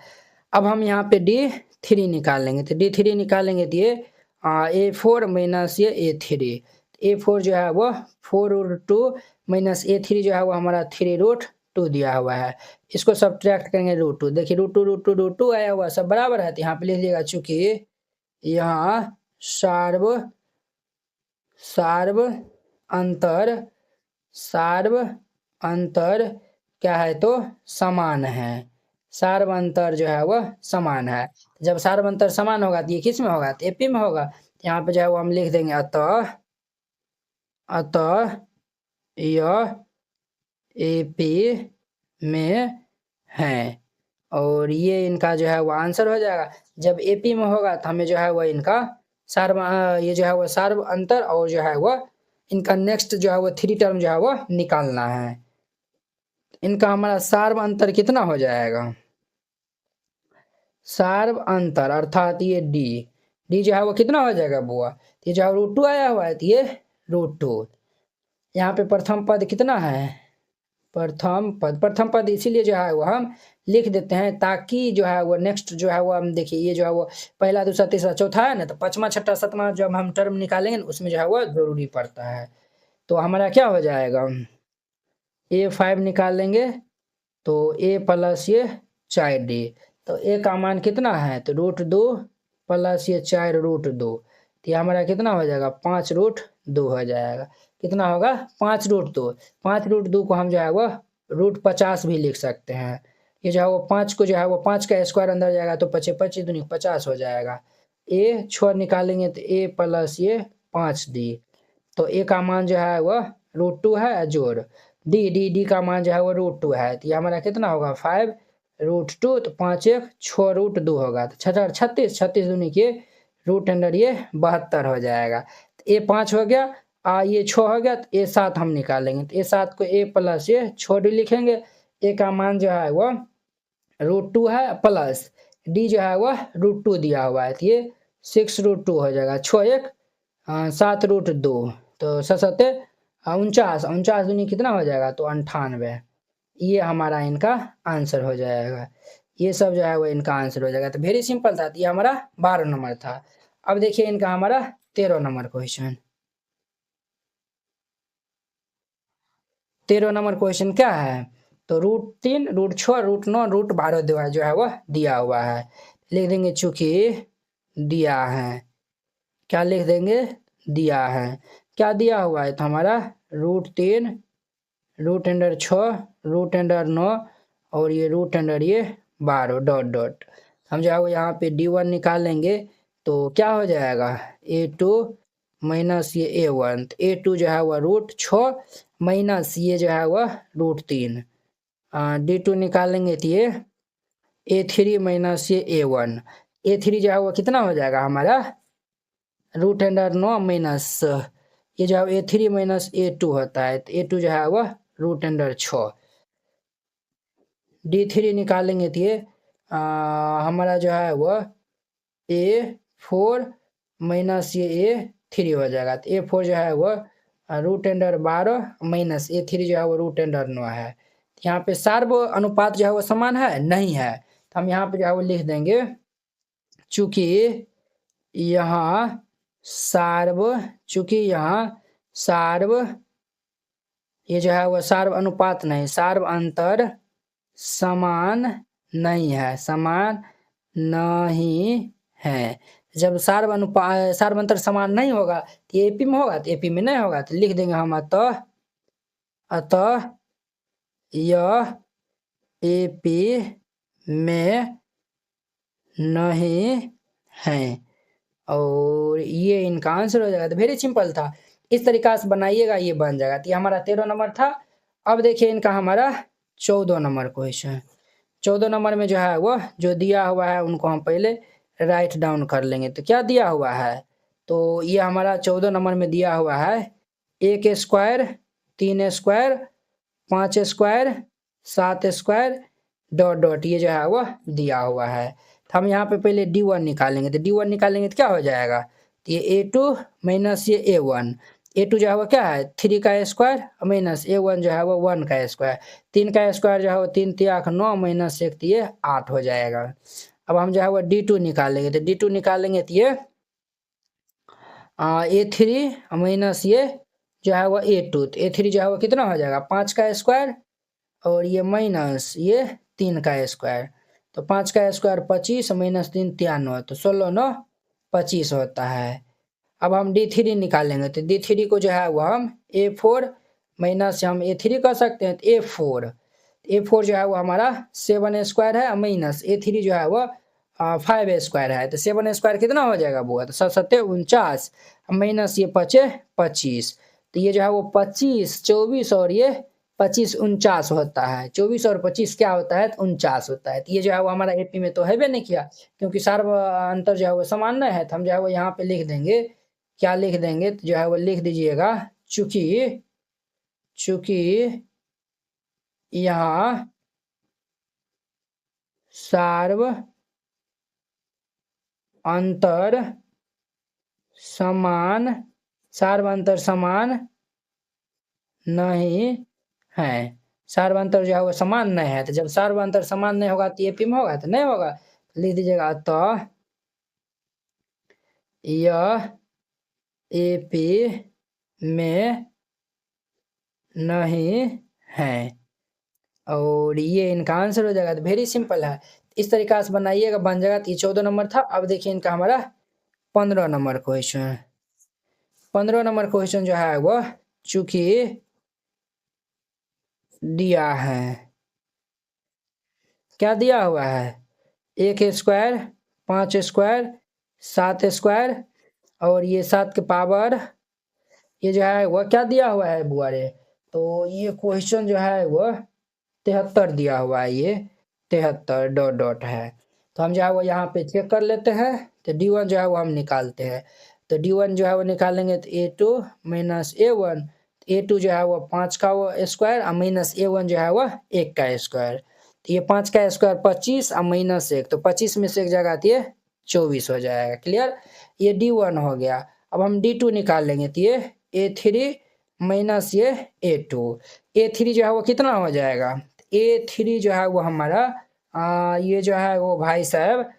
A: अब हम यहाँ पे d3 निकालेंगे, तो d3 निकालेंगे तो ये a4 माइनस ये a3, a4 जो है वो 4√2 माइनस a3 जो है वो हमारा 3√2 दिया हुआ है। इसको सब्ट्रैक्ट करेंगे √2, देखिए √2 आया हुआ, सब बराबर है, तो यहाँ पे लिख दिएगा, चूंकि यहाँ सार्व अंतर क्या है, तो समान है। सार्व अंतर जो है वह समान है। जब सार्व अंतर समान होगा तो ये किस में होगा, तो एपी में होगा। यहाँ पे जो है वो हम लिख देंगे अतः यह एपी में है, और ये इनका जो है वो आंसर हो जाएगा। जब एपी में होगा तो हमें जो है वो इनका ये जो है वो सार्व अंतर और जो है वो इनका नेक्स्ट जो है वो 3 टर्म जो है वो निकालना है। इनका हमारा सार्व अंतर कितना हो जाएगा, सार्व अंतर अर्थात ये डी जो है वो कितना हो जाएगा बुआ, ये जो है √2 आया हुआ है तो ये √2। यहाँ पे प्रथम पद कितना है, प्रथम पद इसीलिए जो है वो हम लिख देते हैं ताकि जो है वो नेक्स्ट जो है वो हम देखिए ये जो है वो पहला दूसरा तीसरा चौथा है ना, तो पांचवा छठा सातवां जब हम टर्म निकालेंगे उसमें जो है वो जरूरी पड़ता है। तो हमारा क्या हो जाएगा, A5 निकालेंगे तो A प्लस ये 4D, तो A का मान कितना है तो √2 प्लस ये 4 √2, तो ये हमारा कितना हो जाएगा 5 √2 हो जाएगा। कितना होगा 5 √2, 5 √2 को हम जो है वो √50 भी लिख सकते हैं। ये जो है वो 5 को जो है वो 5 का स्क्वायर अंदर जाएगा तो 5 25 दूनी 50 हो जाएगा। A छोड़ निकालेंगे तो A प्लस ये 5D, तो A का मान जो है वो √2 है, जोड़ डी का मान जो है वो √2 है, तो ये हमारा कितना होगा 5 √2, तो 5 1 6 √2 होगा, तो 36 36 दूनी के रूट अंडर ये 72 हो जाएगा। तो A5 हो गया, ये 6 हो गया, तो A7 हम निकालेंगे, तो A7 को A प्लस ये 6D लिखेंगे। A का मान जो है वो √2 है प्लस D जो है वो √2 दिया हुआ है, तो ये 6 √2 हो जाएगा। 6 1 7 √2, तो 7 49 49 दूनी कितना हो जाएगा तो 98। ये हमारा इनका आंसर हो जाएगा। ये सब जो है वो इनका आंसर हो जाएगा। तो वेरी सिंपल था, तो ये हमारा 12 नंबर था। अब देखिए इनका हमारा 13 नंबर क्वेश्चन। 13 नंबर क्वेश्चन क्या है, तो √3 √6 √9 √12 जो है वो दिया हुआ है। लिख देंगे चूंकि दिया है, क्या लिख देंगे दिया है, क्या दिया हुआ है तो हमारा √3 √6 √9 और ये ये 12 डॉट डॉट। हम जो है वो यहाँ पे D1 निकालेंगे तो क्या हो जाएगा A2 माइनस ये A1, तो A2 जो है वह √6 माइनस ये जो है वह √3, D2 निकालेंगे तो ये A3 माइनस ये A1, A3 जो है वो कितना हो जाएगा हमारा √9 माइनस ये जो है A3 माइनस A2 होता है, तो A2 जो है वह √6। D3 निकालेंगे तो ये हमारा जो है वह A4 माइनस ये A3 हो जाएगा, तो A4 जो है वह √12 माइनस A3 जो है वो √9 है। यहाँ पे सार्व अनुपात जो है वो समान है नहीं है, तो हम यहाँ पे जो है वो लिख देंगे चूंकि यहाँ सार्व ये जो है वह सार्व अनुपात नहीं, सार्व अंतर समान नहीं है, समान नहीं है। जब सार्व अंतर समान नहीं होगा तो एपी में होगा, तो एपी में नहीं होगा, तो लिख देंगे हम अतः यह एपी में नहीं है, और ये इनका आंसर हो जाएगा। तो वेरी सिंपल था, इस तरीका से बनाइएगा ये बन जाएगा। तो ये हमारा 13 नंबर था। अब देखिए इनका हमारा 14 नंबर क्वेश्चन। 14 नंबर में जो है वो जो दिया हुआ है उनको हम पहले राइट डाउन कर लेंगे। तो क्या दिया हुआ है, तो ये हमारा 14 नंबर में दिया हुआ है 1 square 3 square 5 square 7 square dot dot, ये जो है वो दिया हुआ है। तो हम यहाँ पे पहले D1 निकालेंगे, तो D1 निकालेंगे तो क्या हो जाएगा, तो ये A2 माइनस ये A1, A2 जो है वो क्या है 3 का स्क्वायर माइनस A1 जो है वो 1 का स्क्वायर, 3 का स्क्वायर जो है वो 3 3 9 माइनस 1 तो ये 8 हो जाएगा। अब हम जो है वो D2 निकालेंगे, तो D2 निकालेंगे तो ये A3 माइनस ये जो है वो A2, तो A3 जो है वो कितना हो जाएगा 5 का स्क्वायर और ये माइनस ये 3 का स्क्वायर, तो 5 का स्क्वायर 25 माइनस 3 93, तो 16 9 25 होता है। अब हम D3 निकालेंगे, तो D3 को जो है वो हम A4 माइनस हम A3 कर सकते हैं, तो A4 जो है वो हमारा 7 स्क्वायर है माइनस A3 जो है वो 5 स्क्वायर है, तो 7 स्क्वायर कितना हो जाएगा बुआ, तो 7 49 माइनस ये 25, तो ये जो है वो 25 24 और ये 25 49 होता है। 24 और 25 क्या होता है, तो 49 होता है। तो ये जो है वो हमारा एपी में तो है भी नहीं किया, क्योंकि सार्व अंतर जो है वो समान नहीं है, तो हम जो है वो यहाँ पे लिख देंगे, क्या लिख देंगे, तो जो है वो लिख दीजिएगा, चूंकि यहाँ सार्व अंतर समान नहीं है, सार्वंतर जो है वो समान नहीं है, तो जब सार्वंतर समान नहीं होगा तो एपी में होगा, तो नहीं होगा, तो लिख दीजिएगा, तो यह एपी में नहीं है, और ये इनका आंसर हो जाएगा। तो वेरी सिंपल है, इस तरीका से बनाइएगा, बन जाएगा। तो ये 14 नंबर था। अब देखिए इनका हमारा 15 नंबर क्वेश्चन। 15 नंबर क्वेश्चन जो है वो चूंकि दिया है, क्या दिया हुआ है, 1 स्क्वायर 5 स्क्वायर 7 स्क्वायर और ये 7 के पावर, ये जो है वह क्या दिया हुआ है बुआरे, तो ये क्वेश्चन जो है वह 73 दिया हुआ है, ये 73 डॉट डॉट है। तो हम जो है वो यहाँ पे चेक कर लेते हैं, तो D1 जो है वो हम निकालते हैं, तो D1 जो है वो निकालेंगे, तो A2 माइनस A1, A2 जो है वो 5 का वो स्क्वायर और माइनस A1 जो है वो 1 का स्क्वायर, तो ये 5 का स्क्वायर 25 और माइनस 1, तो 25 में से एक जगह तो ये 24 हो जाएगा। क्लियर, ये D1 हो गया। अब हम D2 निकालेंगे, तो ये A3 माइनस ये A2, A3 जो है वो कितना हो जाएगा, A3 जो है वो हमारा ये जो है वो भाई साहब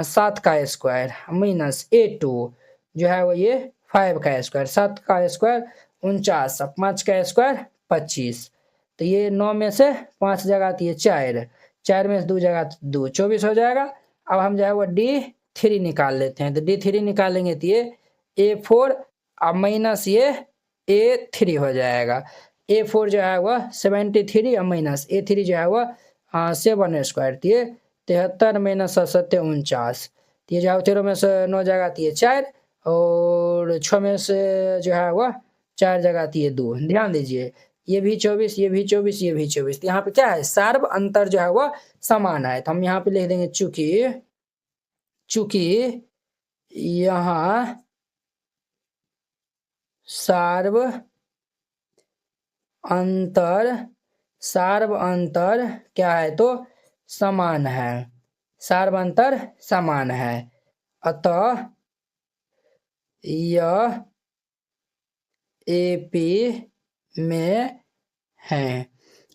A: 7 का स्क्वायर माइनस A2 जो है वो ये 5 का स्क्वायर, 7 का स्क्वायर 49 और 5 का स्क्वायर 25, तो ये 9 में से 5 जगह तो ये 4 में से 2 जगह 2 24 हो जाएगा। अब हम जो है वो D3 निकाल लेते हैं, तो D3 निकालेंगे तो ये A4 और माइनस ये A3 हो जाएगा। A4 जो है वह 73 और माइनस A3 जो है वह 7 स्क्वायर, तो ये 73 माइनस 7 49, तो ये जो है 13 में से 9 जगह तो ये 4 और 6 में से जो है वह 4 जगह तो ये 2। ध्यान दीजिए, ये भी 24 ये भी 24 ये भी 24, तो यहाँ पे क्या है, सार्व अंतर जो है वह समान है, तो हम यहाँ पे लिख देंगे चूंकि यहाँ सार्व अंतर क्या है, तो समान है, सार्व अंतर समान है, अतः यह एपी में है।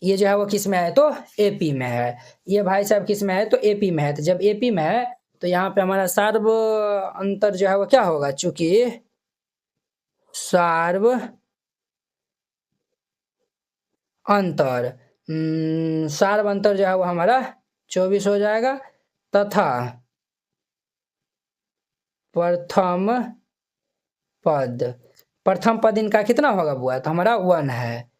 A: ये जो है वो किस में है, तो एपी में है। ये भाई साहब किस में है, तो एपी में है। तो जब एपी में है तो यहाँ पे हमारा सार्व अंतर जो है वो क्या होगा, चूंकि सार्व अंतर सार्व अंतर जो है वो हमारा 24 हो जाएगा, तथा प्रथम पद इनका कितना होगा बुआ, तो हमारा 1 है,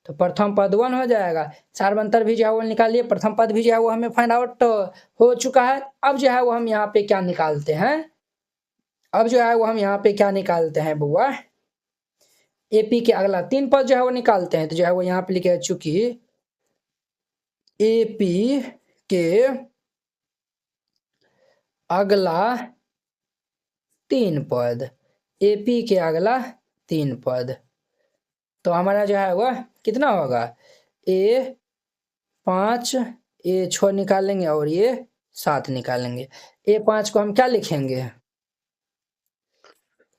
A: तो प्रथम पद 1 हो जाएगा। सार्व अंतर भी जो है वो निकालिए, प्रथम पद भी जो है वो हमें फाइंड आउट हो चुका है। अब जो है वो हम यहाँ पे क्या निकालते हैं, अब जो है वो हम यहाँ पे क्या निकालते हैं बुआ, एपी के अगला 3 पद जो है वो निकालते हैं, तो जो है वो यहाँ पे लिखे, चूंकि एपी के अगला 3 पद, एपी के अगला 3 पद, तो हमारा जो है वह कितना होगा, A5 A6 निकालेंगे और ये 7 निकालेंगे। A5 को हम क्या लिखेंगे,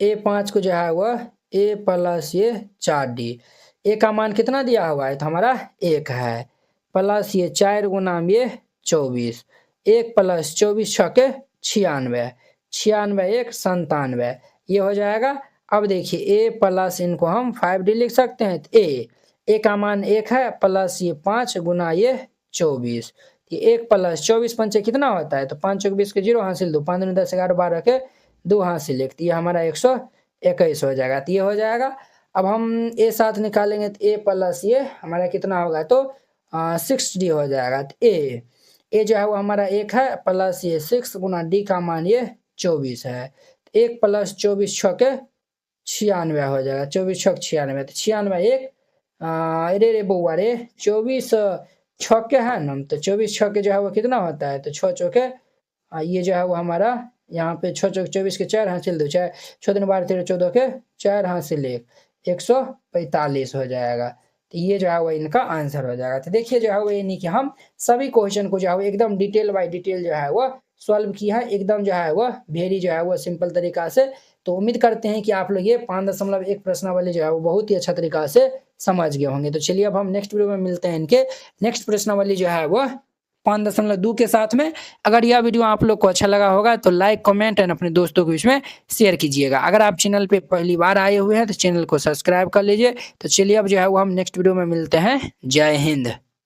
A: A5 को जो है वह A प्लस ये 4D, A का मान कितना दिया हुआ है, तो हमारा 1 है, प्लस ये 4 गुना ये 24, 1 प्लस 24 छके 96, 96 1 97, ये हो जाएगा। अब देखिए A प्लस इनको हम 5D लिख सकते हैं, तो A का मान 1 है प्लस ये 5 गुना ये 24, ये 1 प्लस 24 पंचे कितना होता है, तो 5 चौक 20 के 0 हासिल 2 5 10 11 12 के 2 हासिल 1, ये हमारा 121 हो जाएगा, तो ये हो जाएगा। अब हम A7 निकालेंगे, तो A प्लस ये हमारा कितना होगा, तो 6D हो जाएगा, तो ए जो है वो हमारा 1 है प्लस ये 6 गुना डी का मान ये 24 है। 1 प्लस 24 छके 96 हो जाएगा, 24 छक 96, तो 96 1 अरे रे बउआ रे 24 छक्के है ना, तो 24 छक्के जो है वो कितना होता है, तो 6 चौके ये जो है वो हमारा यहाँ पे 6 चौके 24 के 4 हासिल 2 4 6 दिन 12 13 14 के 4 हासिल 1 145 हो जाएगा। तो ये जो है वो इनका आंसर हो जाएगा। तो देखिए जो है वो यानी कि हम सभी क्वेश्चन को जो है वो एकदम डिटेल बाय डिटेल जो है वो सॉल्व किया है, एकदम जो है वो वेरी जो है वो सिंपल तरीका से। तो उम्मीद करते हैं कि आप लोग ये 5.1 प्रश्नावली जो है वो बहुत ही अच्छा तरीका से समझ गए होंगे। तो चलिए अब हम नेक्स्ट वीडियो में मिलते हैं इनके नेक्स्ट प्रश्नावली जो है वो 5.2 के साथ में। अगर यह वीडियो आप लोग को अच्छा लगा होगा तो लाइक कमेंट एंड अपने दोस्तों के बीच में शेयर कीजिएगा। अगर आप चैनल पे पहली बार आए हुए हैं तो चैनल को सब्सक्राइब कर लीजिए। तो चलिए अब जो है वो हम नेक्स्ट वीडियो में मिलते हैं। जय हिंद।